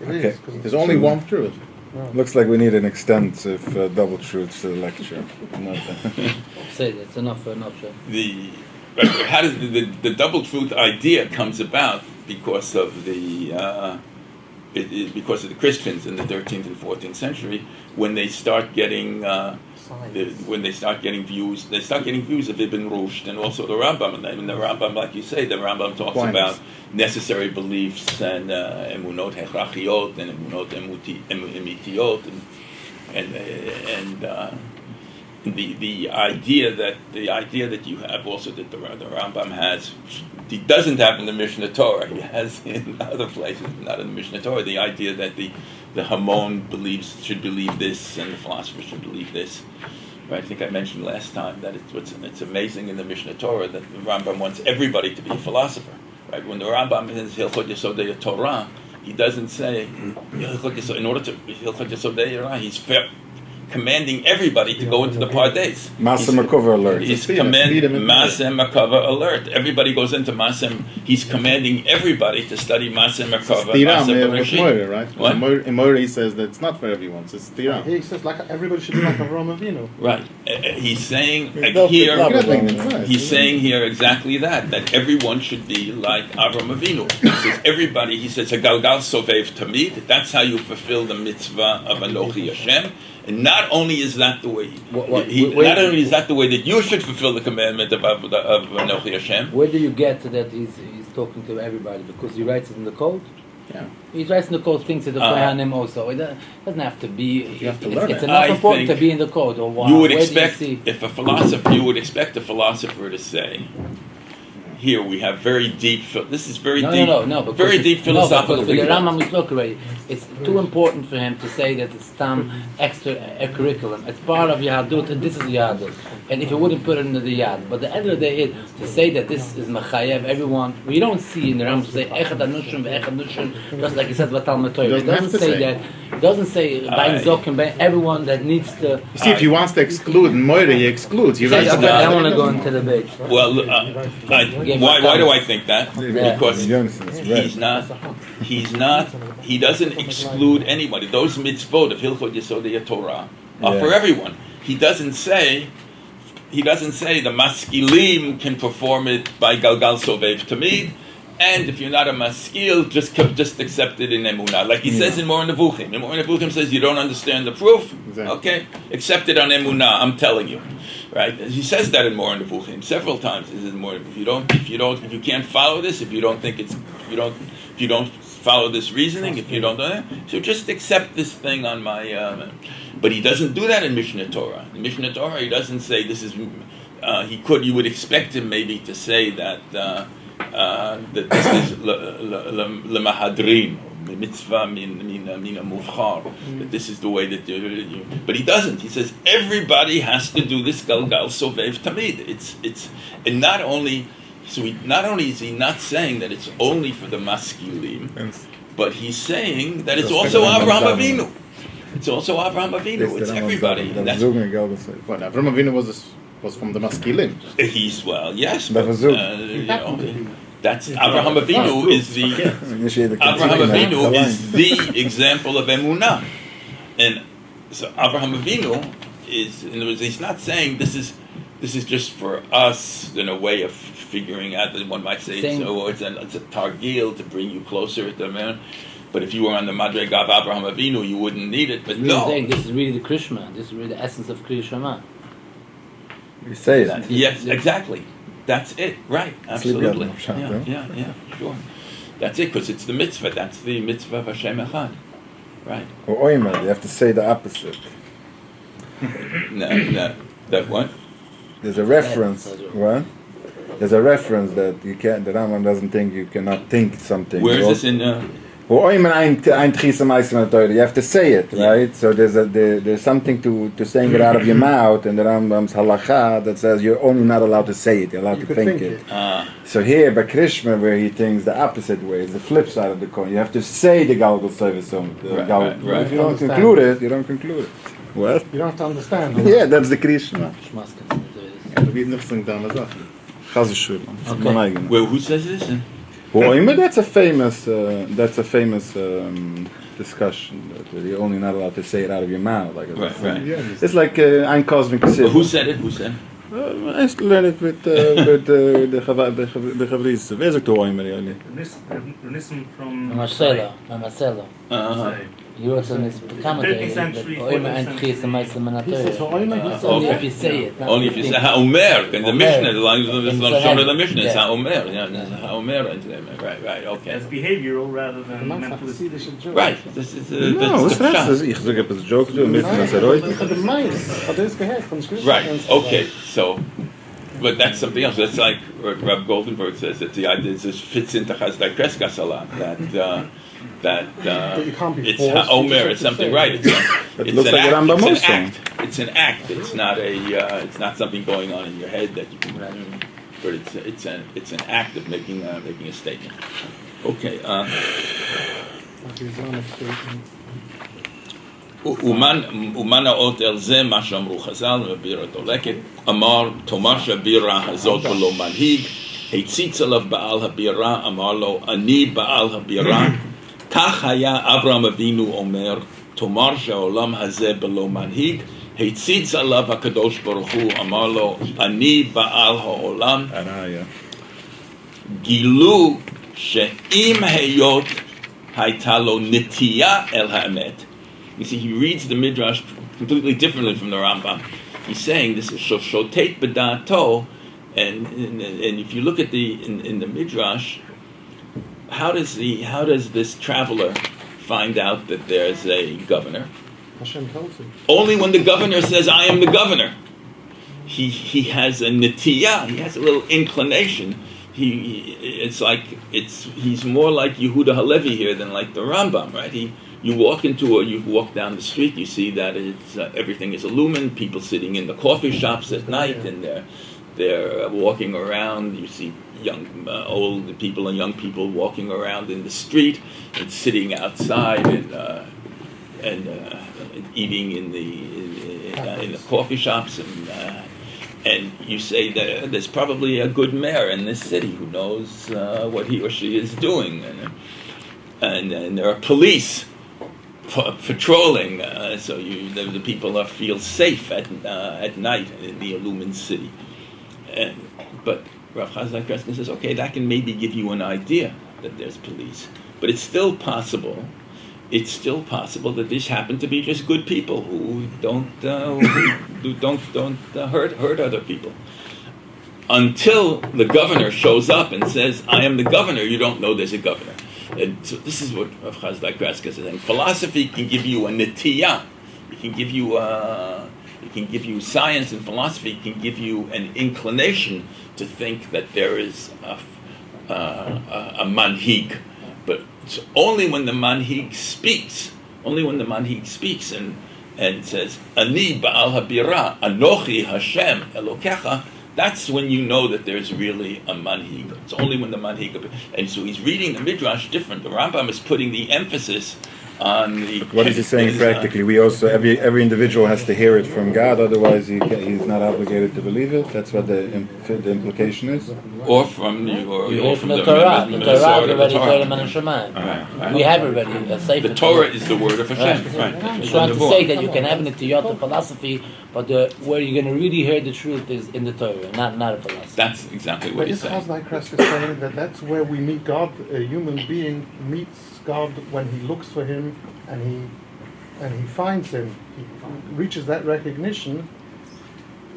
It is. There's only one truth. No. Looks like we need an extensive double truths lecture. Say that, it's enough. How does the double truth idea comes about because of the Christians in the 13th and 14th century, when they start getting views of Ibn Rushd and also the Rambam. And the Rambam, like you say, the Rambam talks about necessary beliefs and emunot hechrachiot and emunot emitiyot and the idea that you have also that the Rambam has, he doesn't have in the Mishnah Torah. He has in other places, not in the Mishnah Torah. The idea that the Hamon should believe this, and the philosophers should believe this. Right? I think I mentioned last time that it's amazing in the Mishnah Torah that the Rambam wants everybody to be a philosopher. Right? When the Rambam is Hilchot Yesodei Torah, he doesn't say in order to Hilchot Yesodei Torah, he's commanding everybody to go into the Pardes. Masa Merkava alert. He's commanding Masa Merkava alert. Everybody goes into Masa. He's commanding everybody to study Masa Merkava. Tiram, Masa with Bereshit. Moira, right? What? In Moira he says that it's not for everyone, so it's Tiram. He says like everybody should be like Avraham Avinu. Right. He's saying He's here. not He's saying here exactly that everyone should be like Avram Avinu. He says everybody. He says a galgal sovev tamid. That's how you fulfill the mitzvah of Anochi Hashem. And not only is that the way, not only is that the way that you should fulfill the commandment of Anochi Hashem. Where do you get to that he's talking to everybody? Because he writes it in the code? Yeah. He writes in the code things that the Kohanim also. It doesn't have to be. You have to learn it's it. enough I important to think be in the code. Or You would where expect do you see? if a philosopher, you would expect a philosopher to say, "Here we have very deep. This is very deep. No. Very deep philosophical." No, because the Rambam we talk already. It's too important for him to say that it's some extra curriculum. It's part of Yahadut, and this is Yahadut. And if you wouldn't put it into the Yad, but the end of the day is to say that this is Mechayev, everyone. We don't see in the Rambam say Echad Anushim, Echad Anushim, just like he said Vatal Matoy. It doesn't say that. It doesn't say Bain Zokim, everyone that needs to. You see, if he wants to exclude Moira, he excludes. He writes I it don't down. want to go into the debate. Well, why do I think that? Because he doesn't exclude anybody. Those mitzvot of Hilchot Yesodei Torah are for everyone. He doesn't say the maskilim can perform it by galgal sovev tamid, and if you're not a maskil, just accept it in emunah. Like he says in Mor Nevuchim. In Mor Nevuchim says you don't understand the proof. Exactly. Okay, accept it on emunah. I'm telling you. Right? He says that in Mor Nevuchim several times. He says if you can't follow this, if you don't follow this reasoning, if you don't know that, so just accept this thing on my. But he doesn't do that in Mishnah Torah. In Mishnah Torah, he doesn't say this is. You would expect him maybe to say that that this is lemahadrin. Mitzvah mina muvchar, that this is the way that you. But he doesn't. He says everybody has to do this galgal sovev tamid. It's and not only is he not saying that it's only for the maskilim, but he's saying that it's also Avraham Avinu. It's also Avraham Avinu. It's everybody. That's What, Avraham Avinu was from the maskilim. Yes, that's Avraham Avinu is the example of emunah, and so Avraham Avinu is. In other words, he's not saying this is just for us in a way of figuring out that one might say it's a targil to bring you closer to man. But if you were on the Madreg of Avraham Avinu, you wouldn't need it. But no, saying this is really the Krishma. This is really the essence of Kriya Shema. You say that. Yes, exactly. That's it. Right. Absolutely. Yeah. Sure. That's it, because it's the mitzvah. That's the mitzvah of Hashem Echad. Right. Or Oimer, you have to say the opposite. No. That what? There's a reference. What? There's a reference that you can't. The Rambam doesn't think you cannot think something. Where is this in? You have to say it, right? So there's something to saying it out of your mouth, and the Rambam's halacha that says you're only not allowed to say it, you're allowed to think it. So here by Krishna, where he thinks the opposite way, is the flip side of the coin. You have to say the galgal service. Right. If you don't conclude it, you don't conclude it. What? You don't have to understand. Yeah, that's the Krishna. Well, who says this? That's a famous discussion that you're only not allowed to say it out of your mouth. Like Right. It's like ein cosmic Well, who said it? I used to learn it with the Chavris. Where's it to Oimer, really? Listen from Marcelo. He wrote on his commentary. He says only if you say it. Only if you say Ha'omer, in the Mishnah, the language of the Mishnah is Ha'omer. Ha'omer. Right. Okay. As behavioral rather than mental. Right. This is Ich sage etwas Joke to Right. Okay. So, but that's something else. That's like Rab Goldenberg says that the idea this fits into Hasdai Crescas a lot. That it's Omer. It's something right. It's an act. It's not it's not something going on in your head that you can. But it's an act of making a statement. Okay. Uman ha'ot el zeh ma she'amru Chazal b'bira doleket amar tomar she'bira hazot v'lo manhig heitzitz alav ba'al ha'bira amar lo ani ba'al ha'bira kach haya Avraham Avinu omer tomar she'olam hazeh b'lo manhig heitzitz alav hakadosh baruch hu amar lo ani ba'al ha'olam gilu she'im heyot hayta lo nitiyah el ha'emet. You see, he reads the Midrash completely differently from the Rambam. He's saying this is shotet b'da'ato, and if you look at in the Midrash, how does this traveler find out that there's a governor? Hashem tells him. Only when the governor says, "I am the governor." He has a nitiyah. He has a little inclination. He's more like Yehuda Halevi here than like the Rambam, right? You walk down the street, you see that it's everything is illumined. People sitting in the coffee shops at night, and they're walking around. You see old people and young people walking around in the street, and sitting outside and eating in the coffee shops, and you say that there's probably a good mayor in this city who knows what he or she is doing, and there are police patrolling, so the people feel safe at night in the illumined city. But Rav Hasdai Crescas says, okay, that can maybe give you an idea that there's police, but it's still possible. It's still possible that these happen to be just good people who don't hurt other people. Until the governor shows up and says, "I am the governor," you don't know there's a governor. And so this is what Rav Hasdai Crescas is saying. Philosophy can give you a netiyah. It can give you science and philosophy can give you an inclination to think that there is a manhig. But it's only when the manhig speaks, and says, "Ani ba'al habira, anochi Hashem Elokecha," that's when you know that there's really a manhig. It's only when the manhig, and so he's reading the Midrash different. The Rambam is putting the emphasis on the. What is he saying practically? We also every individual has to hear it from God, otherwise he's not obligated to believe it. That's what the implication is. Or from the Torah. The Torah is already Kerem and Shemayim. We have already a Sefer. The Torah is the word of Hashem. Right. I'm trying to say that you can have an Nitiyot philosophy, but where you're going to really hear the truth is in the Torah, not a philosophy. That's exactly what he's saying. Hasdai Crescas saying that that's where we meet God. A human being meets God when he looks for him and he finds him. He reaches that recognition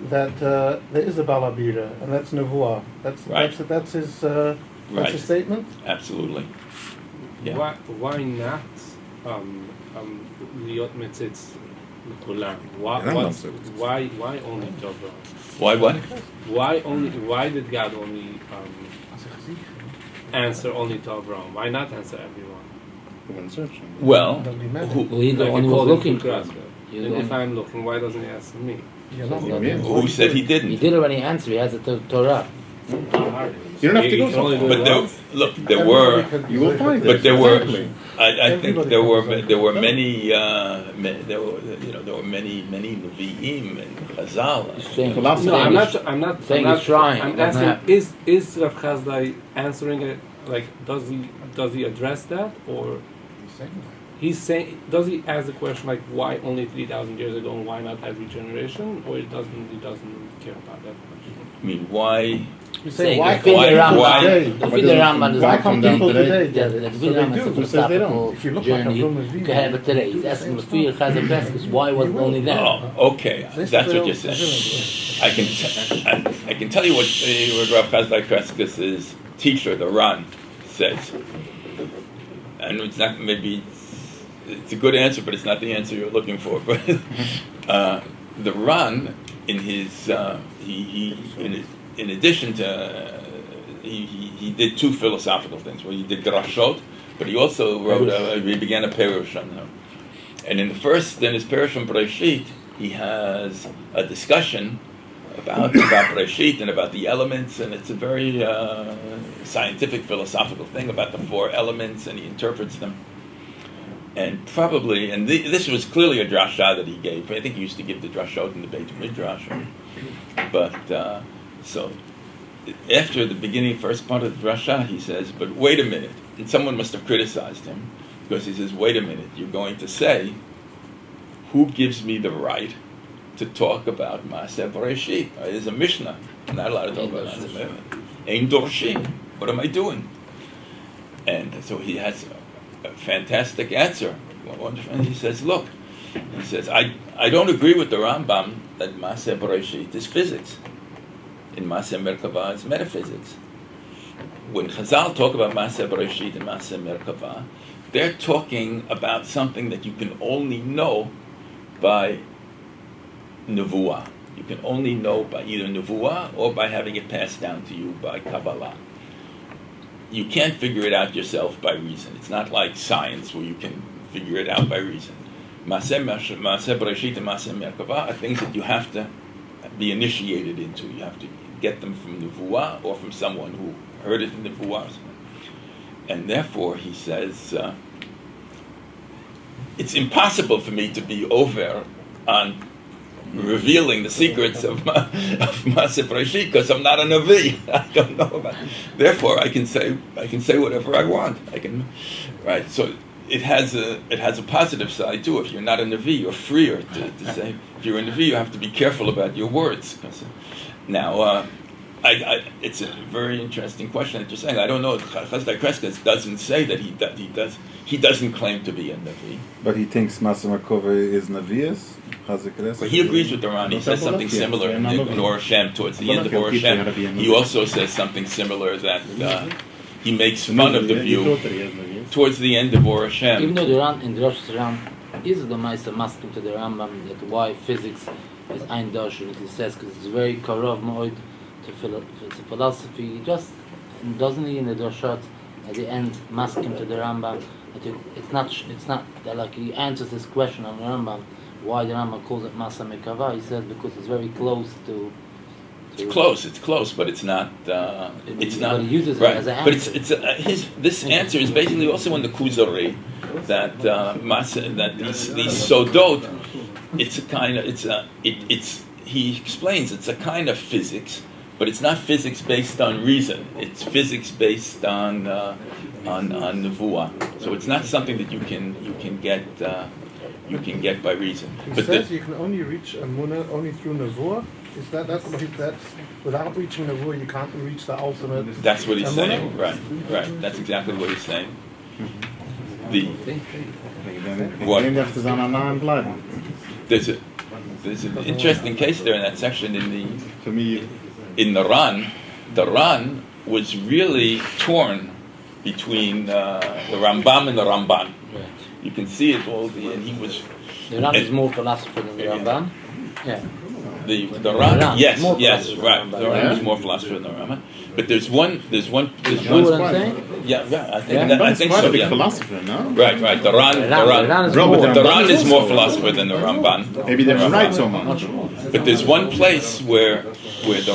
that there is a balabira, and that's nevuah. That's his statement. Absolutely. Yeah. Why not liot metzitz l'kulam? Why only Torah? Why what? Why did God only answer only to Abraham? Why not answer everyone? Well, he's the one who was looking for us. If I'm looking, why doesn't he answer me? Who said he didn't? He did already answer. He has a Torah. You don't have to go somewhere. But there were. You will find it. But there were. Exactly. I think there were many. There were many Nevi'im and Chazal. I'm not saying he's trying. I'm asking: Is Rav Hasdai answering it? Like, does he address that, or he's saying? Does he ask the question like, why only 3,000 years ago, and why not every generation, or he doesn't care about that much? I mean, why? You say Why come people today? If you look like a you can have it today. He's asking why was it only then? Oh, okay. That's what you're saying. I can tell you what Rav Hasdai Crescas' teacher, the Ran, says. And it's not it's a good answer, but it's not the answer you're looking for. But the Ran, in his in addition to he did two philosophical things. Well, he did drashot, but he also he began a perush on them. And in his perush on Breshit, he has a discussion about Breshit and about the elements, and it's a very scientific philosophical thing about the four elements, and he interprets them. And probably, and this was clearly a drasha that he gave. I think he used to give the drashot in the Beit Midrash. But, so, after the beginning, first part of the drasha, he says, but wait a minute. And someone must have criticized him, because he says, wait a minute, you're going to say, who gives me the right to talk about Maaseh Bereshit? There's a Mishnah. I'm not allowed to talk about Maaseh Bereshit. Ein Dorshim. What am I doing? And so he has a fantastic answer. And he says, look, he says, I don't agree with the Rambam that Maaseh Bereshit is physics. In Maaseh Merkava is metaphysics. When Chazal talk about Maaseh Bereshit and Maaseh Merkava, they're talking about something that you can only know by nevuah. You can only know by either nevuah or by having it passed down to you by Kabbalah. You can't figure it out yourself by reason. It's not like science where you can figure it out by reason. Maaseh Bereshit and Maaseh Merkava are things that you have to be initiated into. You have to get them from nevuah or from someone who heard it in nevuah. And therefore, he says, it's impossible for me to be over on revealing the secrets of Maaseh Bereshit because I'm not a Navi. I don't know about it. Therefore, I can say whatever I want. Right? So it has a positive side too. If you're not a Navi, you're freer to say. If you're a Navi, you have to be careful about your words. Now, it's a very interesting question that you're saying. I don't know. Hasdai Crescas doesn't say that he doesn't claim to be a Navi. But he thinks Maaseh Merkava is Navias? But he agrees with the Ran. He says something similar in Or Hashem, towards the end of Or Hashem. He also says something similar that he makes fun of the view towards the end of Or Hashem. Even though the Ran in the Rosh Hashanah is the Ma'aser masking to the Rambam that why physics is ein dosh, and he says because it's very karov moed to philosophy. He just doesn't he in the Doshot at the end masking to the Rambam. It's not that like he answers this question on the Rambam. Why the Rambam calls it Maaseh Merkava? He says because it's very close to. It's close, but it's not. It's not. But he uses right. it as an answer. But this answer is basically also in the Kuzari that that these sodot. It's a kind of he explains it's a kind of physics, but it's not physics based on reason. It's physics based on nevuah. So it's not something that you can get by reason. He says you can only reach Amunah only through nevuah. Is that's without reaching nevuah you can't reach the ultimate. That's what he's Amunah? saying. Right. That's exactly what he's saying. What? There's an interesting case there in that section in the Ran. The Ran was really torn between the Rambam and the Ramban. Right. You can see it all. And he was. The Ran is more philosopher than the Rambam. Yeah. The Ran, yes, right. The Ran Yeah. is more philosopher than the Rambam. But there's one. You know what I'm saying? Yeah, I think Yeah. I think quite so. a big Yeah. philosopher, no? Right. The Ran is more philosopher than the Ramban. Maybe they don't write so much. But there's one place where the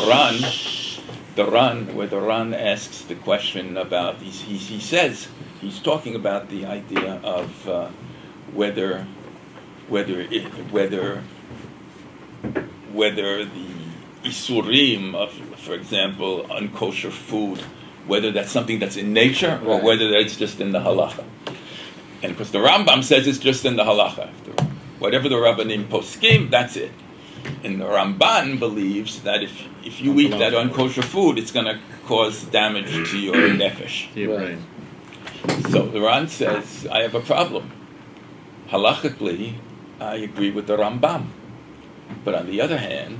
Ran asks the question about. He says he's talking about the idea of whether the isurim of, for example, unkosher food, whether that's something that's in nature or whether that's just in the halacha. And because the Rambam says it's just in the halacha. Whatever the Rabbanim poskim, that's it. And the Ramban believes that if you eat that unkosher food, it's going to cause damage to your nefesh. Right. So the Ran says, I have a problem. Halachically, I agree with the Rambam. But on the other hand,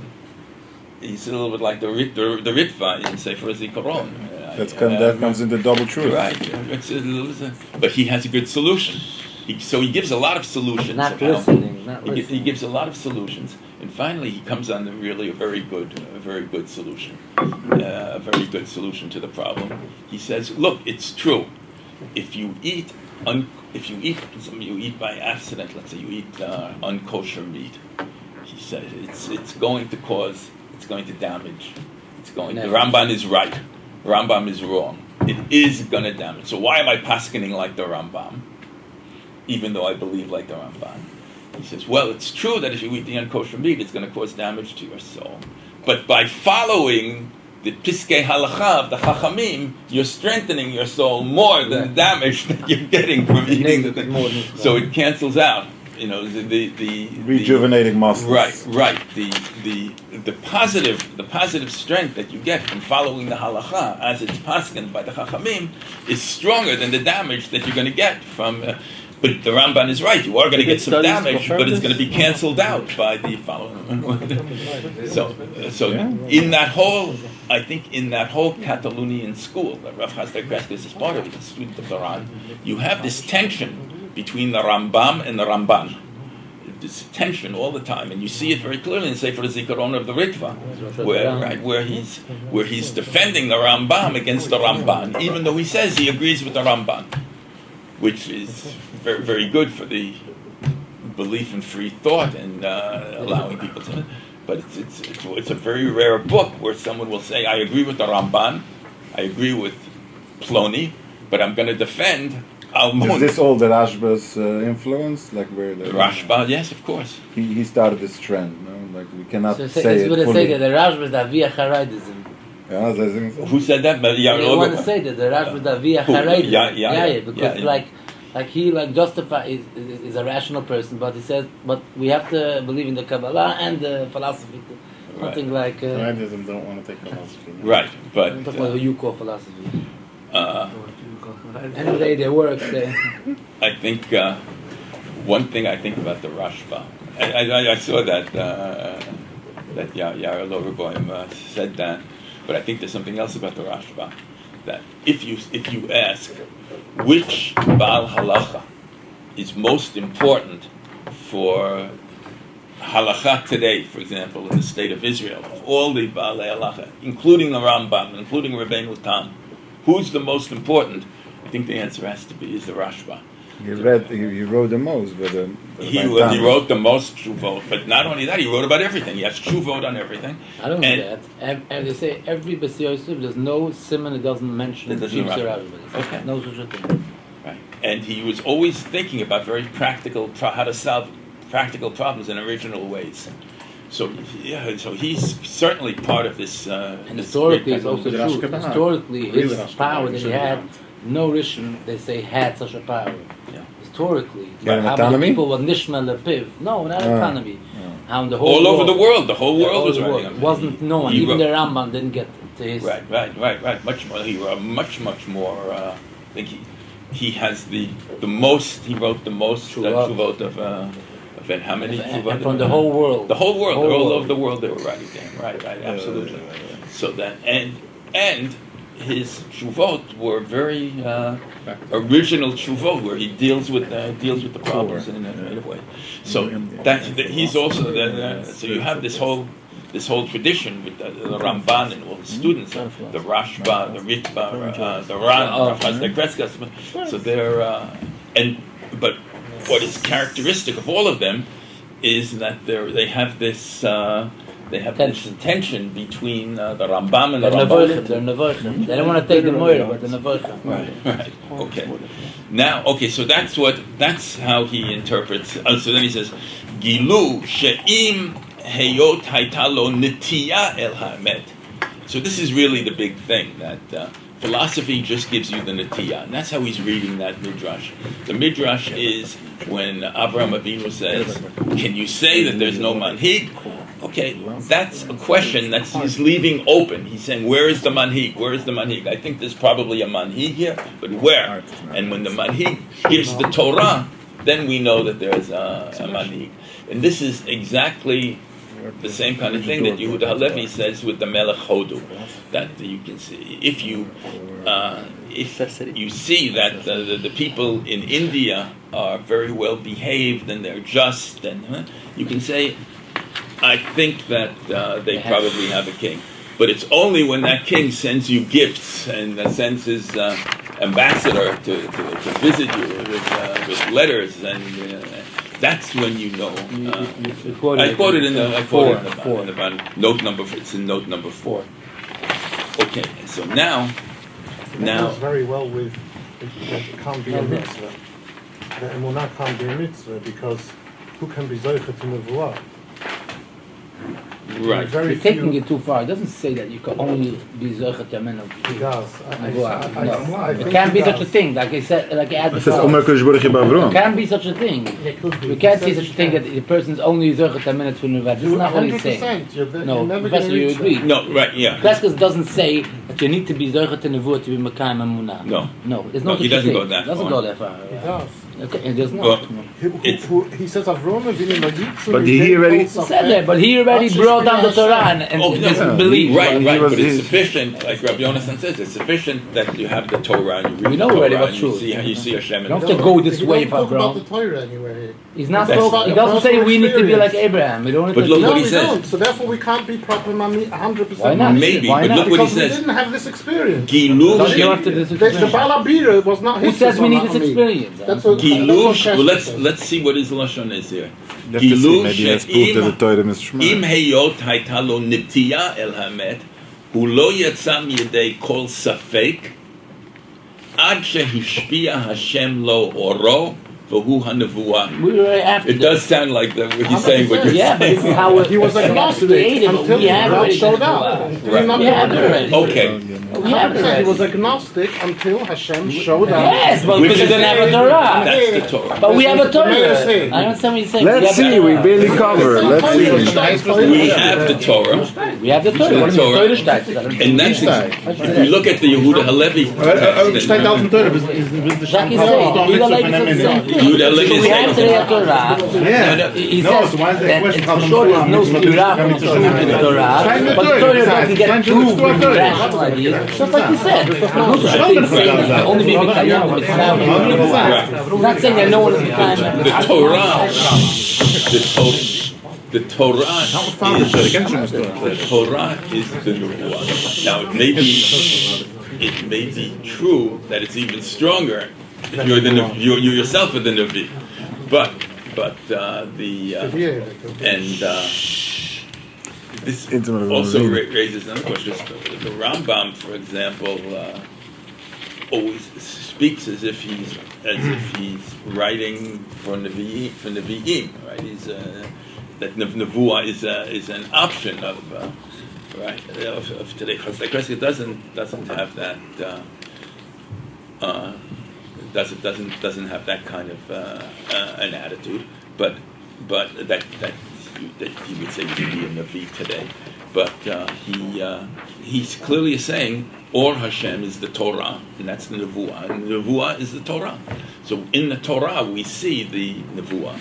he's a little bit like the Ritva in Sefer Zikaron. That comes into double truth. Right. But he has a good solution. So he gives a lot of solutions. Not listening. He gives a lot of solutions. And finally, he comes on to really a very good solution. A very good solution to the problem. He says, look, it's true. If you eat by accident, let's say you eat unkosher meat, he said it's going to damage. The Ramban is right. Rambam is wrong. It is going to damage. So why am I paskening like the Rambam? even though I believe like the Ramban. He says, well, it's true that if you eat the unkosher meat, it's going to cause damage to your soul. But by following the Piskei Halacha of the Chachamim, you're strengthening your soul more than the damage that you're getting from eating the thing. So it cancels out. You know, the Rejuvenating muscles. Right. The positive strength that you get from following the halacha as it's paskened by the chachamim is stronger than the damage that you're going to get from. But the Ramban is right. You are going to get some damage, but it's going to be canceled out by the following. So in that whole, I think in that whole Catalonian school that Rav Hasdai Crescas is part of, he's a student of the Ran, you have this tension between the Rambam and the Ramban. This tension all the time, and you see it very clearly in Sefer Zikaron of the Ritva, where he's defending the Rambam against the Ramban, even though he says he agrees with the Ramban, which is very, very good for the belief in free thought and allowing people to. But it's a very rare book where someone will say, I agree with the Ramban, I agree with Ploni, but I'm going to defend Almond. Is this all the Rashba's influence? Like where the Rashba, yes, of course. He started this trend, no? Like we cannot So say it would fully. say that the Rashba is Avia Haridism. Yeah, Who said that? You want to say that the Rashba is Avia Haridism? Yeah, because like he justify is a rational person, but he says, but we have to believe in the Kabbalah and the philosophy. Nothing like. Haridism don't want to take philosophy. No. Right, but I'm talking about what you call philosophy. Anyway, they work. I think one thing I think about the Rashba, I saw that Yair Loverboim said that, but I think there's something else about the Rashba, that if you ask which Baal Halacha is most important for Halacha today, for example, in the state of Israel, of all the Baal Halacha, including the Rambam, including Rabbeinu Tam, who's the most important? I think the answer has to be is the Rashba. He wrote the most, but he wrote the most Shuvot, but not only that, he wrote about everything. He has Shuvot on everything. I don't know that. And they say every B'si Yosef, there's no simon that doesn't mention Jews or everybody. Okay. No such a thing. Right. And he was always thinking about very practical, how to solve practical problems in original ways. So he's certainly part of this. And historically, it's also true. Historically, his power that he had, no Rishon, they say, had such a power. Yeah. Historically, Yeah, how autonomy? many people were Nishma Lepiv? No, not autonomy. How in the whole all world, over the world, the whole world was writing him. Wasn't known. He Even wrote- the Rambam didn't get to his. Right. Much more. He wrote much more. I think he has the most. He wrote the most Shuvot of and how many Shuvot? And from the whole world. The whole world. Whole All world. over the world they were writing down. Right. Absolutely. So that and his Shuvot were very original Shuvot, where he deals with the problems in a way. So that he's also so you have this whole tradition with the Ramban and all the students, the Rashba, the Ritva, the Ran, Rav Hasdai Crescas. So they're but what is characteristic of all of them is that they have this tension between the Rambam and the Ramban. They're Nevochim. They don't want to take the Moira, but the Nevochim. Right. Okay. So that's how he interprets. So then he says, Gilu she'im heyot hayta lo netiya el ha'emet. So this is really the big thing, that philosophy just gives you the netiya, and that's how he's reading that midrash. The midrash is when Abraham Avinu says, "Can you say that there's no manhig?" Okay, that's a question that he's leaving open. He's saying, where is the manhig? Where is the manhig? I think there's probably a manhig here, but where? And when the manhig gives the Torah, then we know that there's a manhig. And this is exactly the same kind of thing that Yehuda Halevi says with the Melech Hodu, that you can see if you see that the people in India are very well behaved and they're just, and you can say, I think that they probably have a king. But it's only when that king sends you gifts and sends his ambassador to visit you with letters, and that's when you know. I quoted in the note number. It's in note number 4. Okay, so now That goes very well with it can't be a mitzvah. the emunah can't be a mitzvah because who can be zoichet to nevuah? Right. Very You're taking few. it too far. It doesn't say that you can only be Zochet Yamen of He does. Nevuah. think It can't he be such a does. thing. Like I said, like I had Es ist before. Omer Kodesh Baruch Hu It Bavrom. can't be such a thing. It could be. We can't He see says such a it thing can. that the person's only Zochet Yamen of Nevuah. This is not what he's saying. 100%. You're No, never Professor, gonna you reach agree. that. No, right, yeah. Crescas doesn't say that you need to be Zochet Nevuah to be Mekayim Emunah. No. No, there's no No, such he a doesn't thing. go that Doesn't far. go that far. He does. Okay, it does not. Well, He says Avrom Avinu Magitzu. But he already- He said that, but he already brought down the Torah and Oh, no, disbelief. right, right, was but it's his- sufficient, like Rabbi Yonasan says, it's sufficient that you have the Torah and you read We know the already Torah what and you truth. see Hashem in Don't the have to Torah. go this way, He don't talk about Abraham. the Torah anywhere. He's not That's- talking. He doesn't say we need to be like Abraham. We don't. But need look to No, what he we says. don't. So therefore, we can't be proper mami 100%. Why not? Maybe, Why but not? look what he Because we says. didn't have this experience. Gilu Don't you Shem- have to this The Balabira was not Who his. says we need not this me. experience? That's what. Gilu, that's what well, Crescas says. let's see what his lashon is here. You have to see, Gilu maybe he has proof that the Torah is Shema. Im heyot hayta lo nitiya el hamet, hu lo yatsa miyedei kol safek, ad shehishpia Hashem lo oro, v'hu hanevuah. We were after It does sound like what he's saying, what you're Yeah, but saying. this is how it, He was agnostic until we have God already showed done up. it. Right. We have it already. Okay, We have it He was already. agnostic until Hashem showed up. Yes, but Which because you is- didn't have a Torah. that's the Torah. But we have a That's what the Torah. mayor said. I understand what you're saying. Let's see, we barely cover. Let's see. We have the Torah, We have the Torah. What do you mean? Torah. Torah steht. and that's if you look at the Yehuda Halevi text, Steht auf dem Torah, bis Jacques the is Champagne saying, don't Yehuda mix Levi up said the in same a thing. Yehuda Levi So we have said- today a Torah. Yeah. He No, says so why is the that question it's how for come sure there's no Torah Stirah from comes the to Torah, Torah? but the Torah doesn't get Shine the proved Torah. with rational ideas. Just like you said, there's no such thing saying that only be Mikayim with Mitzvah. He's not saying that no one is Mikayim. the Torah, the Torah is the Nevuah. Now it may be true that it's even stronger if you're the you yourself are the Nevi, but this also raises another question. The Rambam, for example, always speaks as if he's writing for Nevi'im, right? He's that Nevuah is an option of today. Hasdai Crescas doesn't have that. Doesn't have that kind of an attitude, but that he would say you could be a Navi today, but he's clearly saying Or Hashem is the Torah, and that's the Nevuah, and the Nevuah is the Torah. So in the Torah we see the Nevuah,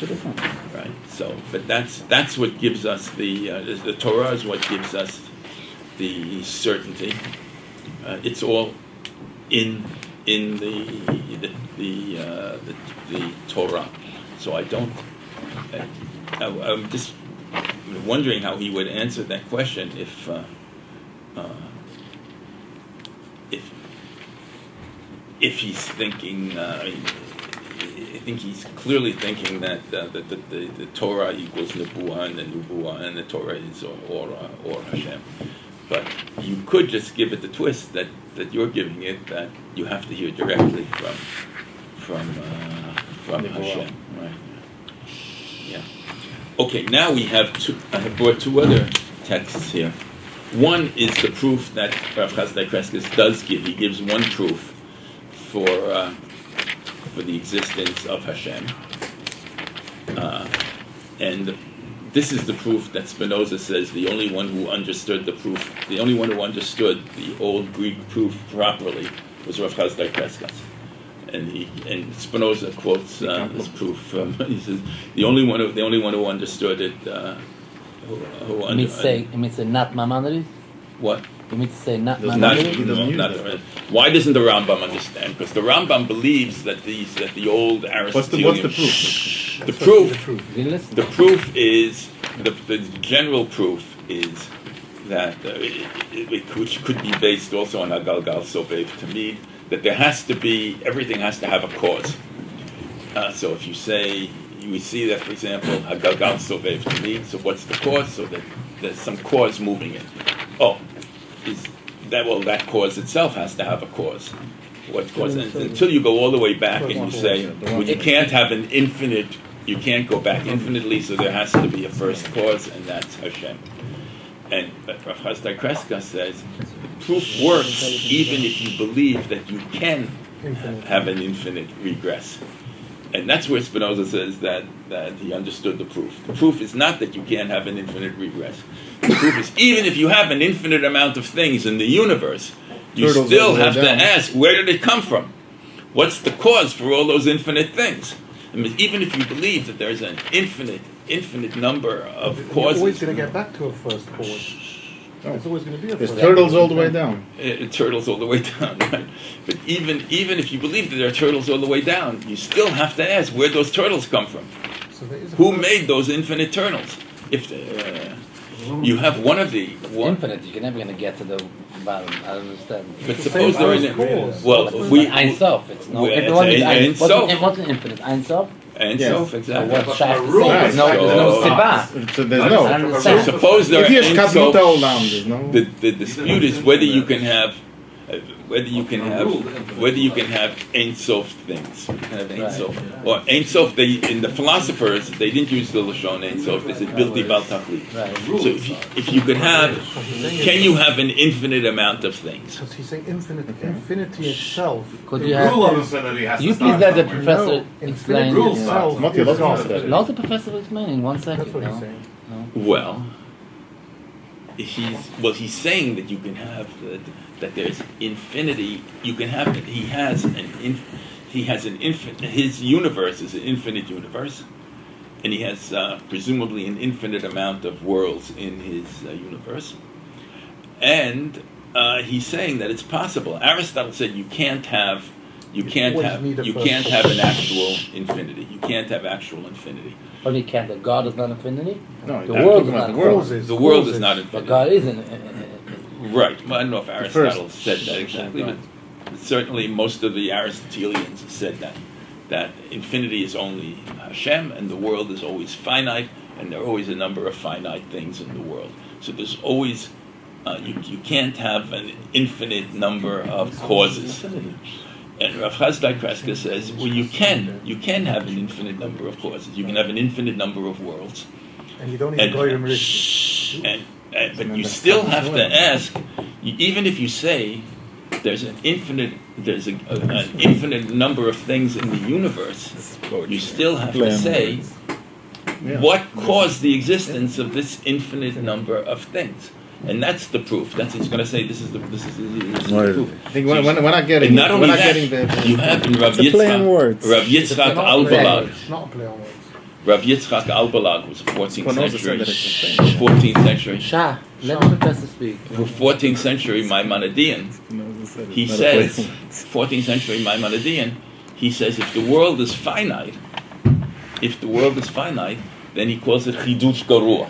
right? So, but that's what gives us the Torah is what gives us the certainty. It's all in the Torah. So I'm just wondering how he would answer that question if he's thinking. I think he's clearly thinking that the Torah equals Nebuah, and the Torah is or Hashem. But you could just give it the twist that you're giving it, that you have to hear directly from Hashem, right? Yeah. Okay. Now we have I have brought two other texts here. One is the proof that Prof. Hasdai Crescas does give. He gives one proof for the existence of Hashem, and this is the proof that Spinoza says the only one who understood the old Greek proof properly was Prof. Hasdai Crescas. And Spinoza quotes this proof. He says the only one who understood it. You mean to say not Maimonides? What? You mean to say not Not, Maimonides? why doesn't the Rambam understand? Because the Rambam believes that the old Aristotelian. What's the proof? The proof is the general proof is that which could be based also on Agalgal Sobev Tamid, that there has to be, everything has to have a cause. So if you say, we see that, for example, Hagalgal Sovev Tamid, so what's the cause? So that there's some cause moving it. That cause itself has to have a cause. what causes, until you go all the way back and you say, well, you can't have an infinite, you can't go back infinitely, so there has to be a first cause, and that's Hashem. And Prof. Hasdai Crescas says, the proof works even if you believe that you can have an infinite regress. And that's where Spinoza says that he understood the proof. The proof is not that you can't have an infinite regress. The proof is even if you have an infinite amount of things in the universe, you still have to ask, where did it come from? What's the cause for all those infinite things? I mean, even if you believe that there's an infinite number of causes. You're always going to get back to a first cause. There's always going to be a first cause. Turtles all the way down. Turtles all the way down, right? But even if you believe that there are turtles all the way down, you still have to ask where those turtles come from. So there is a Who first- made those infinite turtles? If you have one of the Infinite, you're never going to get to the bottom. I don't understand. but the suppose same they're in first cause. well, we Ein Sof. It's no. It's Everyone is Ein Ein Sof. What's an infinite? Ein Sof? and Yes. so So exactly. what Shach is rule. saying? There's no So- Sibah. So there's I no. understand. So suppose there If you are have Ein Sof, Kadmuta Olam, there's no. the dispute is whether you can have Ein Sof things. You can have Ein Sof. Or Ein Sof, in the philosophers, they didn't use the Lashon Ein Sof, they said Bilti Bal Tachlit. Right. So if you could have, can you have an infinite amount of things? Because he's saying infinity itself. Could The you have? rule of infinity has You to please start let the somewhere. professor No, explain. infinity Rules. itself Not is your God. logic. Let the professor explain in 1 second. That's what he's no? saying. Well, he's saying that you can have that there's infinity. You can have that he has an infinite. His universe is an infinite universe, and he has presumably an infinite amount of worlds in his universe. And he's saying that it's possible. Aristotle said you can't have an actual infinity. You can't have actual infinity. Or you can't. That God is not infinity. No, The I'm world talking is about not the world. Causes, The world is causes. not But infinite. God is in. Right. Well, I don't know if Aristotle first said that exactly, but certainly most of the Aristotelians said that infinity is only Hashem, and the world is always finite, and there are always a number of finite things in the world. So there's always you can't have an infinite number of causes. And Rav Hasdai Crescas says, well, you can have an infinite number of causes. You can have an infinite number of worlds. And you don't even go to But you still have to ask, even if you say there's an infinite number of things in the universe, you still have to say what caused the existence of this infinite number of things. And that's the proof. He's going to say this is the proof. I think when I'm getting, And not only when I'm that, getting you have in Rav It's a play on words. Yitzchak Albalag. It's not a play on words. Rav Yitzchak Albalag was a 14th Spinoza said that century. it's the same. 14th century. Shah. Let the professor speak. 14th century Maimonidean. He says, 14th century Maimonidean, he says if the world is finite, then he calls it Chidush Garua.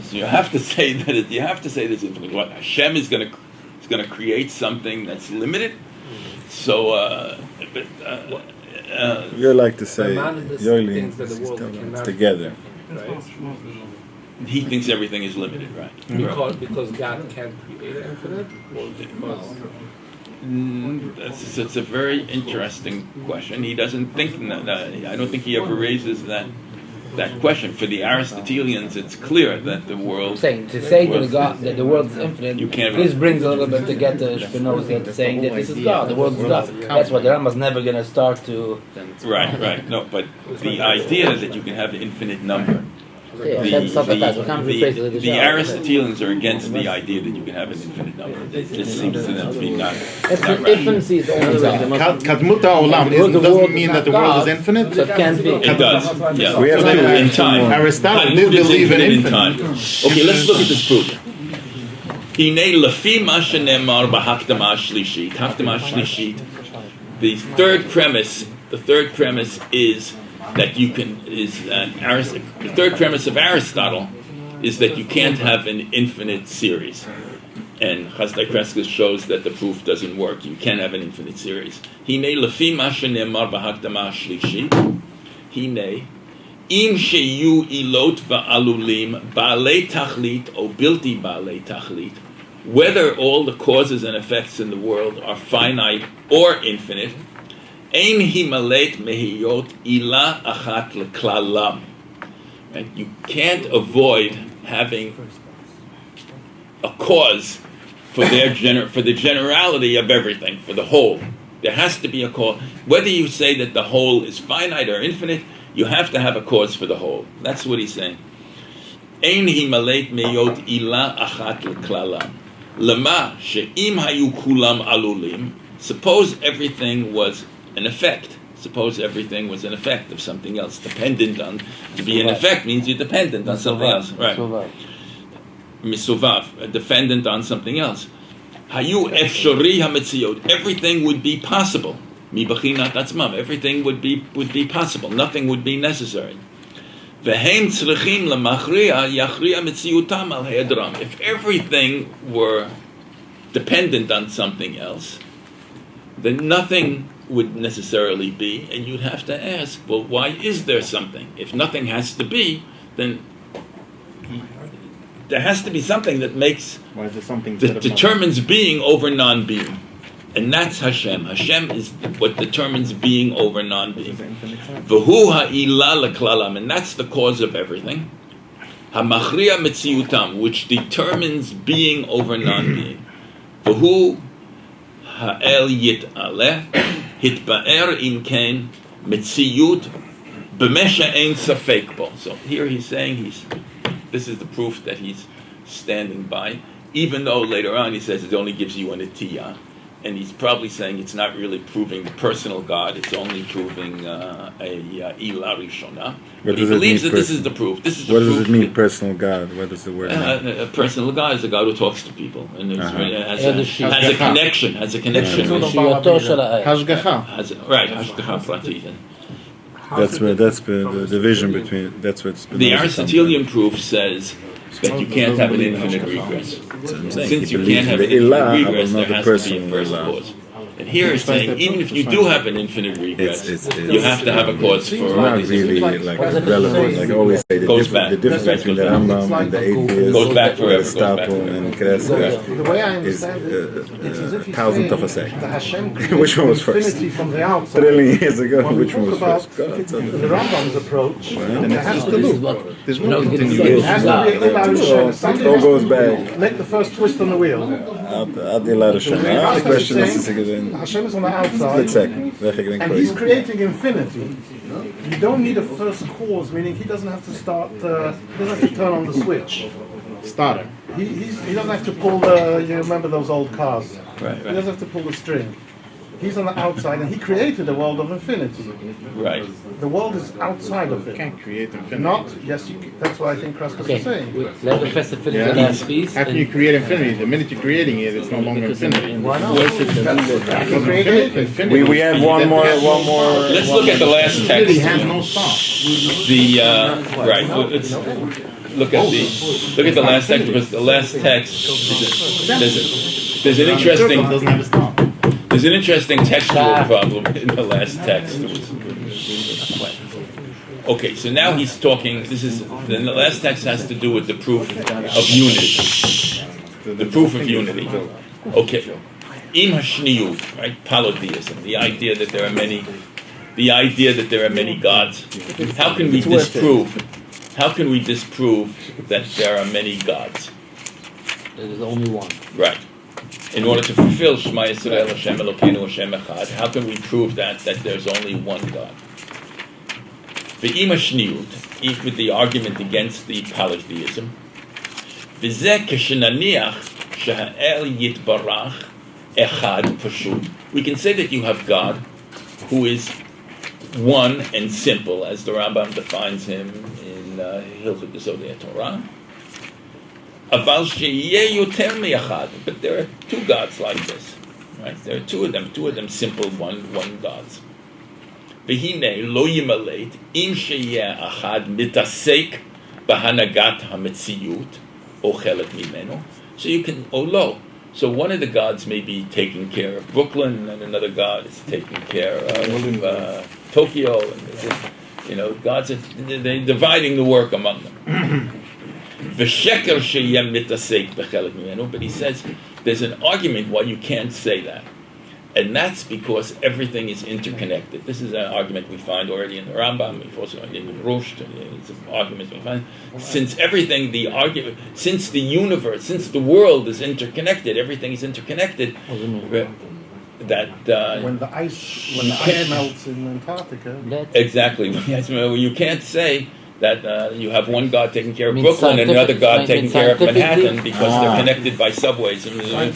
So you have to say that it's infinite. What Hashem is going to create something that's limited. So, You like to say, Maimonides Yoeli, thinks that the world it's cannot together. Right? he thinks everything is limited, right? Because God can't create infinite, or because It's a very interesting question. He doesn't think that. I don't think he ever raises that question. For the Aristotelians, it's clear that the world. Saying to say that the world is infinite. You can't- This brings a little bit to get to Spinoza saying that this is God. The world is God. That's what the Rambam's never going to start to. Right. No, but the idea that you can have an infinite number. The Aristotelians are against the idea that you can have an infinite number. It just seems to them to be not right. Infinity is only God. Kadmuta Olam doesn't mean that the world is infinite. So it can't be. It does. Yeah. We have to- in time. Aristotle Talmud did is believe in infinite infinite. time. Okay, let's look at this proof. Hine lefi ma shenemar b'hakdama shlishit. Hakdama shlishit. The third premise is that you can the third premise of Aristotle is that you can't have an infinite series. And Hasdai Crescas shows that the proof doesn't work. You can't have an infinite series. Hine lefi ma shenemar b'hakdama shlishit. Hine im sheyu ilot va'alulim ba'alei tachlit o bilti ba'alei tachlit whether all the causes and effects in the world are finite or infinite, ein himalet mehiyot ila achat leklalam. Right? You can't avoid having a cause for for the generality of everything, for the whole. There has to be a cause. Whether you say that the whole is finite or infinite, you have to have a cause for the whole. That's what he's saying. Ein himalet mehiyot ila achat leklalam. Lama she'im hayu kulam alulim. Suppose everything was an effect. Suppose everything was an effect of something else, dependent on. To be an effect means you're dependent on something else, right? Misuvav, dependent on something else. Hayu efshori hametziot. Everything would be possible. Mi b'chinat atzmam. Everything would be possible. Nothing would be necessary. V'hem tzrichim lemachriya yachriya metziutam al he'edram. If everything were dependent on something else, then nothing would necessarily be, and you'd have to ask, well, why is there something? If nothing has to be, then there has to be something that makes, Why is there something that determines being over non-being. And that's Hashem. Hashem is what determines being over non-being. V'hu ha'ila leklalam, and that's the cause of everything. Hamachriya metziutam, which determines being over non-being. V'hu ha'el yit'aleh, hitba'er imkein metziyut b'mesha ein safek bo. So here he's saying this is the proof that he's standing by, even though later on he says it only gives you an atiyah. And he's probably saying it's not really proving the personal God, it's only proving a Ila Rishona. But he believes that this is the proof. This is the what proof does it mean, personal God? What does the word mean? A personal God is a God who talks to people and has a connection. Has a connection. Hashgacha. Right, Hashgacha Pratid. That's the division between. That's what's the Aristotelian proof says that you can't have an infinite regress. Since you can't have an infinite regress, there has to be a first cause. And here it's saying, even if you do have an infinite regress, you have to have a cause for it's not really like relevant. Like I always say, the difference between the Rambam and the atheist, goes back forever, and Crescas The way I is understand it, it's as if he's thousandth saying of a second. that Hashem Which one was created first? infinity from the outside. Trillion years ago, When we which one talk was about first? God, the Rambam's approach, there has to be. There's no It continuation. has to be a Ila Rishon. Something It all has goes to back. make the first twist on the wheel. The question is Hashem is on the outside. split second. And he's creating infinity. You don't need a first cause, meaning he doesn't have to start, he doesn't have to turn on the switch. Starter. He doesn't have to pull the, you remember those old cars? Right. He doesn't have to pull the string. He's on the outside and he created a world of infinity. Right. The world is outside of You it. can't create infinity. Yes, you can. That's what I think Crescas is saying. Let the first finish Yeah. the last piece. How can you create infinity? The minute you're creating it, it's no longer infinity. Why not? Infinity. We have one more. Let's look at the last Infinity text. has no stop. Right. Let's look at the last text, because the last text there's an interesting Doesn't have a stop. there's an interesting textual problem in the last text. Okay, so now he's talking. The last text has to do with the proof of unity. The proof of unity. Okay, im hashniyut, right? Polytheism, the idea that there are many gods. How can we disprove? How can we disprove that there are many gods? There's only one. Right. In order to fulfill Shema Yisrael Hashem Elokeinu Hashem Echad, how can we prove that there's only one God? Ve'im hashniyut, with the argument against the polytheism, v'zeh keshenaniach sheha'el yitbarach echad pashut. We can say that you have God who is one and simple, as the Rambam defines him in Hilchot Yesodei Torah. Aval sheyeh yoter me'achad, but there are two gods like this, right? There are two of them simple one gods. V'hinei lo yimaleit im sheyeh achad mitasek b'hanagat hametziyut o chelek mimeno. So you can So one of the gods may be taking care of Brooklyn, and another god is taking care of Tokyo, and gods are they're dividing the work among them. V'sheker sheyem mitasek b'chelek mimenu. But he says there's an argument why you can't say that. And that's because everything is interconnected. This is an argument we find already in the Rambam. We've also in the Rosh. It's an argument we find. Since the universe, since the world is interconnected, everything is interconnected. That when the ice melts in Antarctica. Exactly. You can't say that you have one God taking care of Brooklyn and another God taking care of Manhattan because they're connected by subways. Right.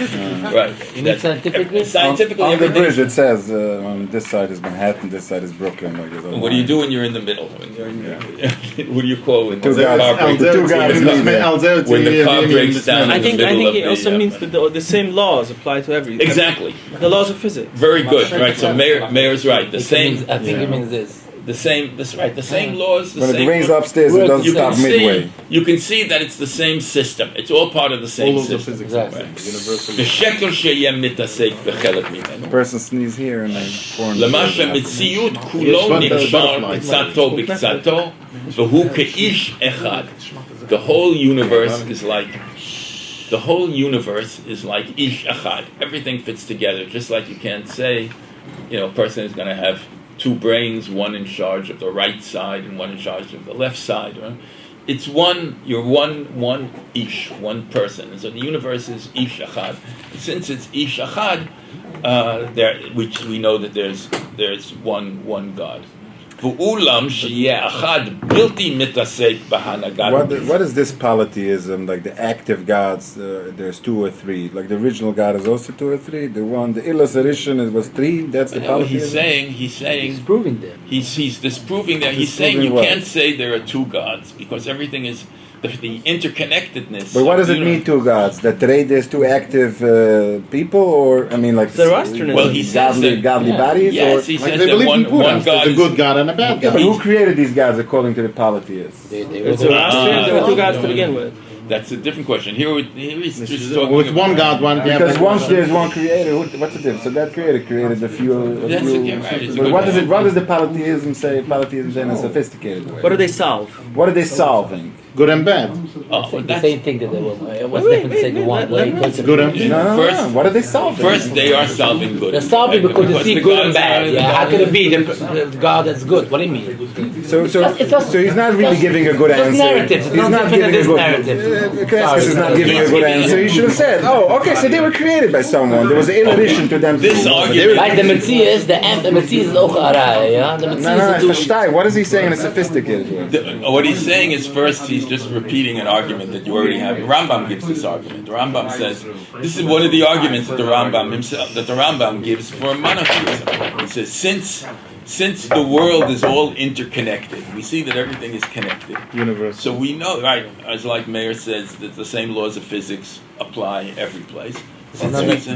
Scientifically, on the everything. bridge it says on this side is Manhattan, this side is Brooklyn. Like What do you do when you're in the middle? What do you call when Two the car guys- breaks? two guys leave. When the car breaks down I in the think middle of it also the, means that the same laws apply to everything. Exactly. The laws of physics. Very good. Right. So Mayor's right. The same. I think it means this. The same. That's right. The same laws. The When same. it rains upstairs, it doesn't You stop can midway. you can see that it's the same system. It's all part of the same All of the system. physics. Exactly. Universal. V'sheker sheyem mitasek b'chelek mimenu. Person sneeze here and they pour. למה שהמציאות כולו נקשר קצתו בקצתו והוא כאיש אחד. The whole universe is like ish echad. Everything fits together, just like you can't say, a person is going to have two brains, one in charge of the right side and one in charge of the left side. Right? It's you're one ish, one person. And so the universe is ish echad. Since it's ish echad, which we know that there's one God. What is this polytheism? Like the active gods, there's two or three. Like the original God is also two or three. The illustration was three. That's the polytheism. He's saying He's proving them. He's disproving that. He's saying Disproving you what? can't say there are two gods because everything is the interconnectedness. But what does of it the mean, universe. two gods? That today there's two active people, or I mean, like Zoroastrianism. Well, he says godly that, bodies, yes, or he Like says they that believe in one Buddha. God There's a is good God and a bad but God. who created these gods according to the polytheists? They It's Zoroastrian, there were two gods to begin with. That's a different question. Here he's just talking With about one God, one Because God. once there's one creator, what's the difference? So that creator created a few. That's okay, right, it's a But good what point. does the polytheism say? Polytheism say in a sophisticated way. What do they solve? What are they solving? Good and bad. The same thing that they were. It was different to say the one way. Good and First- What are they solving? First, they are solving good. They're solving because you see the good and gods bad. are- Yeah, how could it be the God that's good? What do you mean? So he's not really giving a good Just answer. narratives. He's not giving a good narrative. Crescas is not giving a good answer. He should have said, "Oh, okay, so they were created by someone. There was an addition to them." This argument- Like the Metzias, the Metzias is auch Arai, yeah? The No, Metzias no, is Ḥasdai. What is he saying in a sophisticated way? What he's saying is first he's just repeating an argument that you already have. Rambam gives this argument. The Rambam says this is one of the arguments that the Rambam gives for monotheism. He says since the world is all interconnected, we see that everything is connected. Universe. So we know, right? As like Meir says, that the same laws of physics apply every place.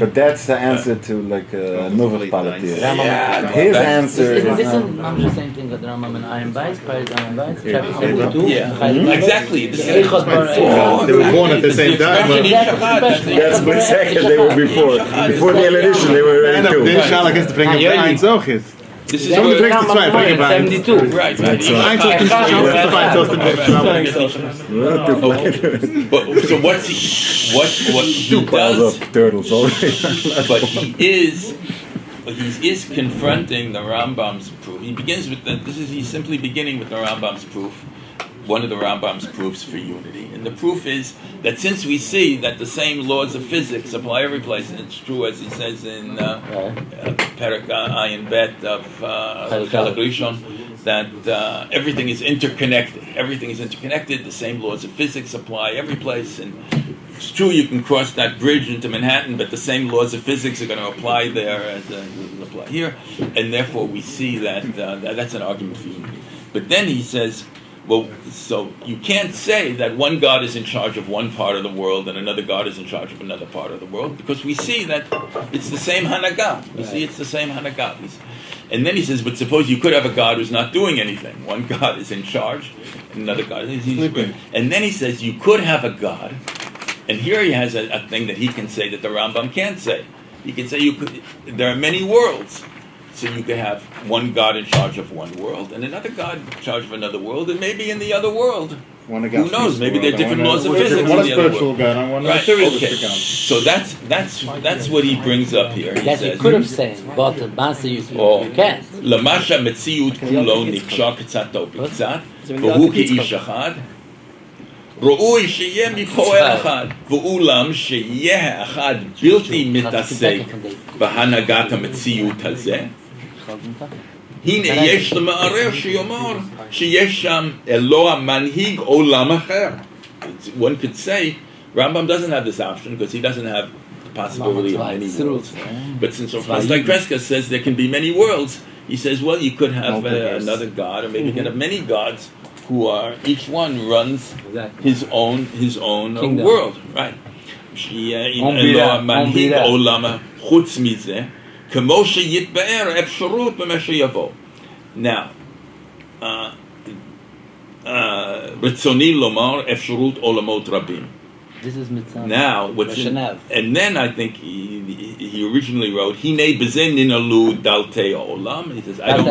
But that's the answer to like novel polytheism. Yeah, His that's- answer Isn't is this not. not the same thing that Rambam and Iron Bites, Iron Bites, chapter 72? Yeah, exactly. This They were born at the same time. That's split second they were before. Before the edition they were En already op two. deze schaal is de brengen op de eind zo giet. This is Zo what- brengt het twee, brengen bij. 72. right. Eind zo is de eind zo is de But, so what he Two piles does, of turtles already. but he is confronting the Rambam's proof. He begins with he's simply beginning with the Rambam's proof, one of the Rambam's proofs for unity. And the proof is that since we see that the same laws of physics apply every place, and it's true as he says in Perek Ayin Bet of Chelek Rishon, that everything is interconnected. Everything is interconnected. The same laws of physics apply every place, and it's true you can cross that bridge into Manhattan, but the same laws of physics are going to apply there as apply here, and therefore we see that that's an argument for unity. But then he says, well, so you can't say that one God is in charge of one part of the world and another God is in charge of another part of the world, because we see that it's the same Hanagah. We see it's the same Hanagah. And then he says, but suppose you could have a God who's not doing anything. One God is in charge, and another God is sleeping. And then he says, you could have a God, and here he has a thing that he can say that the Rambam can't say. He can say there are many worlds. So you could have one God in charge of one world and another God in charge of another world, and maybe in the other world, who knows? Maybe there are different laws of physics in the other world. Right? Okay. So that's what he brings up here. He That you says, could have said, but the master you can't. למה שהמציאות כולו נקשר קצתו בקצת, והוא כאיש אחד, ראוי שיהיה מפועל אחד, ואולם שיהיה האחד בלתי מתעסק בהנהגת המציאות הזה, הנה יש למערער שיאמר שיש שם אלוה מנהיג עולם אחר. One could say, Rambam doesn't have this option because he doesn't have the possibility of many worlds. But since Ḥasdai Crescas says there can be many worlds, he says, well, you could have another God, or maybe you can have many gods who are, each one runs his own world, right? שיהיה אלוה מנהיג עולם חוץ מזה, כמו שיתבאר אפשרות במה שיבוא. Now, רצוני לומר אפשרות עולמות רבים. This is mitzvah. Now, and then I think he originally wrote, "Hine bezen ninalu daltei olam." He says, "I don't."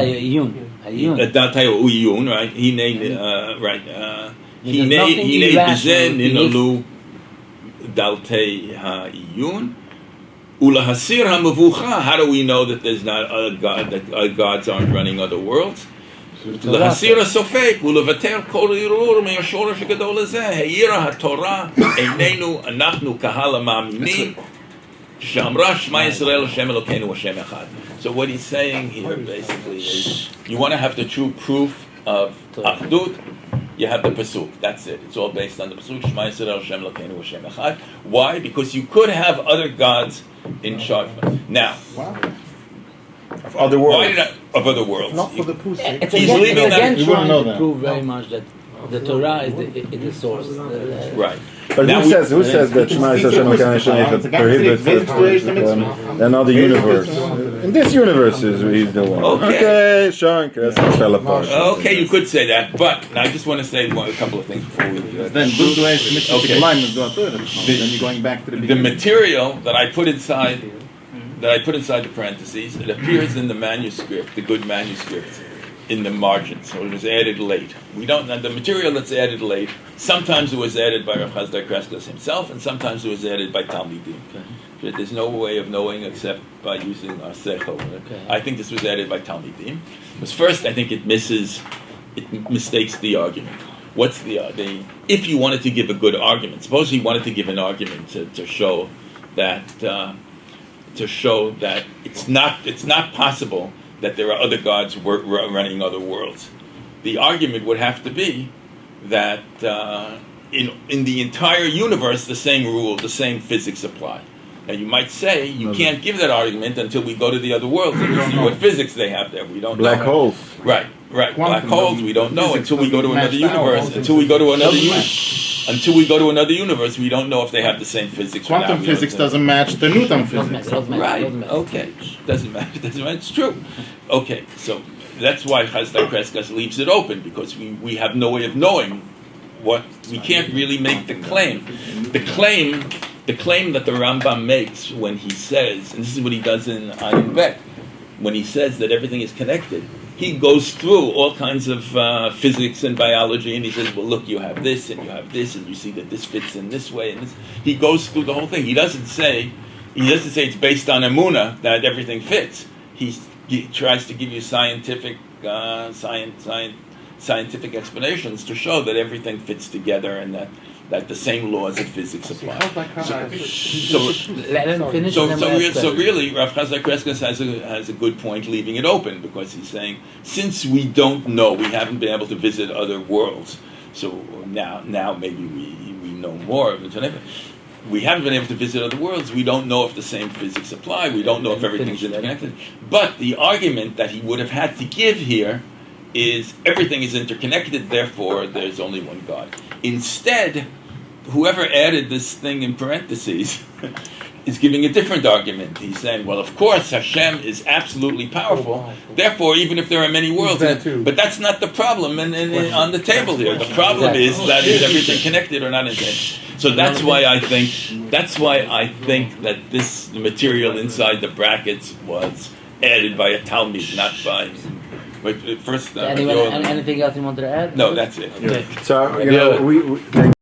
Daltei uyun, right? Hine, right? Hine bezen ninalu daltei ha'iyun. Ulahasir ha'mavucha. How do we know that there's not a God, that gods aren't running other worlds? להסיר הסופק ולוותר כל ערעור מהשורש הגדול הזה. העירה התורה איננו אנחנו קהל המאמינים שאמרה שמע ישראל השם אלוקינו השם אחד. So what he's saying here basically is, you want to have the true proof of Achdut, you have the pasuk. That's it. It's all based on the pasuk. Shema Yisrael Hashem Elokeinu Hashem Echad. Why? Because you could have other gods in charge. Now, of other worlds. Of other worlds. Not for the pusik. He's leaving that. Again, trying to prove very much that the Torah is the source. Right. But who says that Shema Yisrael Hashem Elokeinu prohibits another universe? In this universe, he's the one. Okay, Sean, Crescas fell apart. Okay, you could say that, but I just want to say a couple of things before we. Then you're going back to the beginning. The material that I put inside the parentheses, it appears in the manuscript, the good manuscript, in the margin. So it was added late. We don't know the material that's added late. Sometimes it was added by Rav Hasdai Crescas himself, and sometimes it was added by Talmidim. There's no way of knowing except by using our sechel. I think this was added by Talmidim. Because first, I think it mistakes the argument. What's if you wanted to give a good argument, suppose he wanted to give an argument to show that it's not possible that there are other gods running other worlds. The argument would have to be that in the entire universe, the same rule, the same physics apply. Now you might say you can't give that argument until we go to the other worlds and see what physics they have there. We don't know. Black holes. Right. Black holes. We don't know until we go to another universe. Until we go to another universe, we don't know if they have the same physics. Quantum physics doesn't match the Newton physics. Right. Okay. Doesn't matter. It's true. Okay. So that's why Ḥasdai Crescas leaves it open, because we have no way of knowing what we can't really make the claim. The claim that the Rambam makes when he says, and this is what he does in Ayin Bet, when he says that everything is connected, he goes through all kinds of physics and biology, and he says, well, look, you have this, and you have this, and you see that this fits in this way, and this. He goes through the whole thing. He doesn't say it's based on Emunah that everything fits. He tries to give you scientific explanations to show that everything fits together and that the same laws of physics apply. So really, Rav Ḥasdai Crescas has a good point leaving it open, because he's saying, since we don't know, we haven't been able to visit other worlds, so now maybe we know more of it. We haven't been able to visit other worlds. We don't know if the same physics apply. We don't know if everything's interconnected. But the argument that he would have had to give here is everything is interconnected, therefore there's only one God. Instead, whoever added this thing in parentheses is giving a different argument. He's saying, well, of course, Hashem is absolutely powerful, therefore, even if there are many worlds, but that's not the problem on the table here. The problem is that is everything connected or not interconnected. So that's why I think that the material inside the brackets was added by a Talmud, not by. But first, Anyone, anything else you wanted to add? no, that's it. Okay. So, you know, we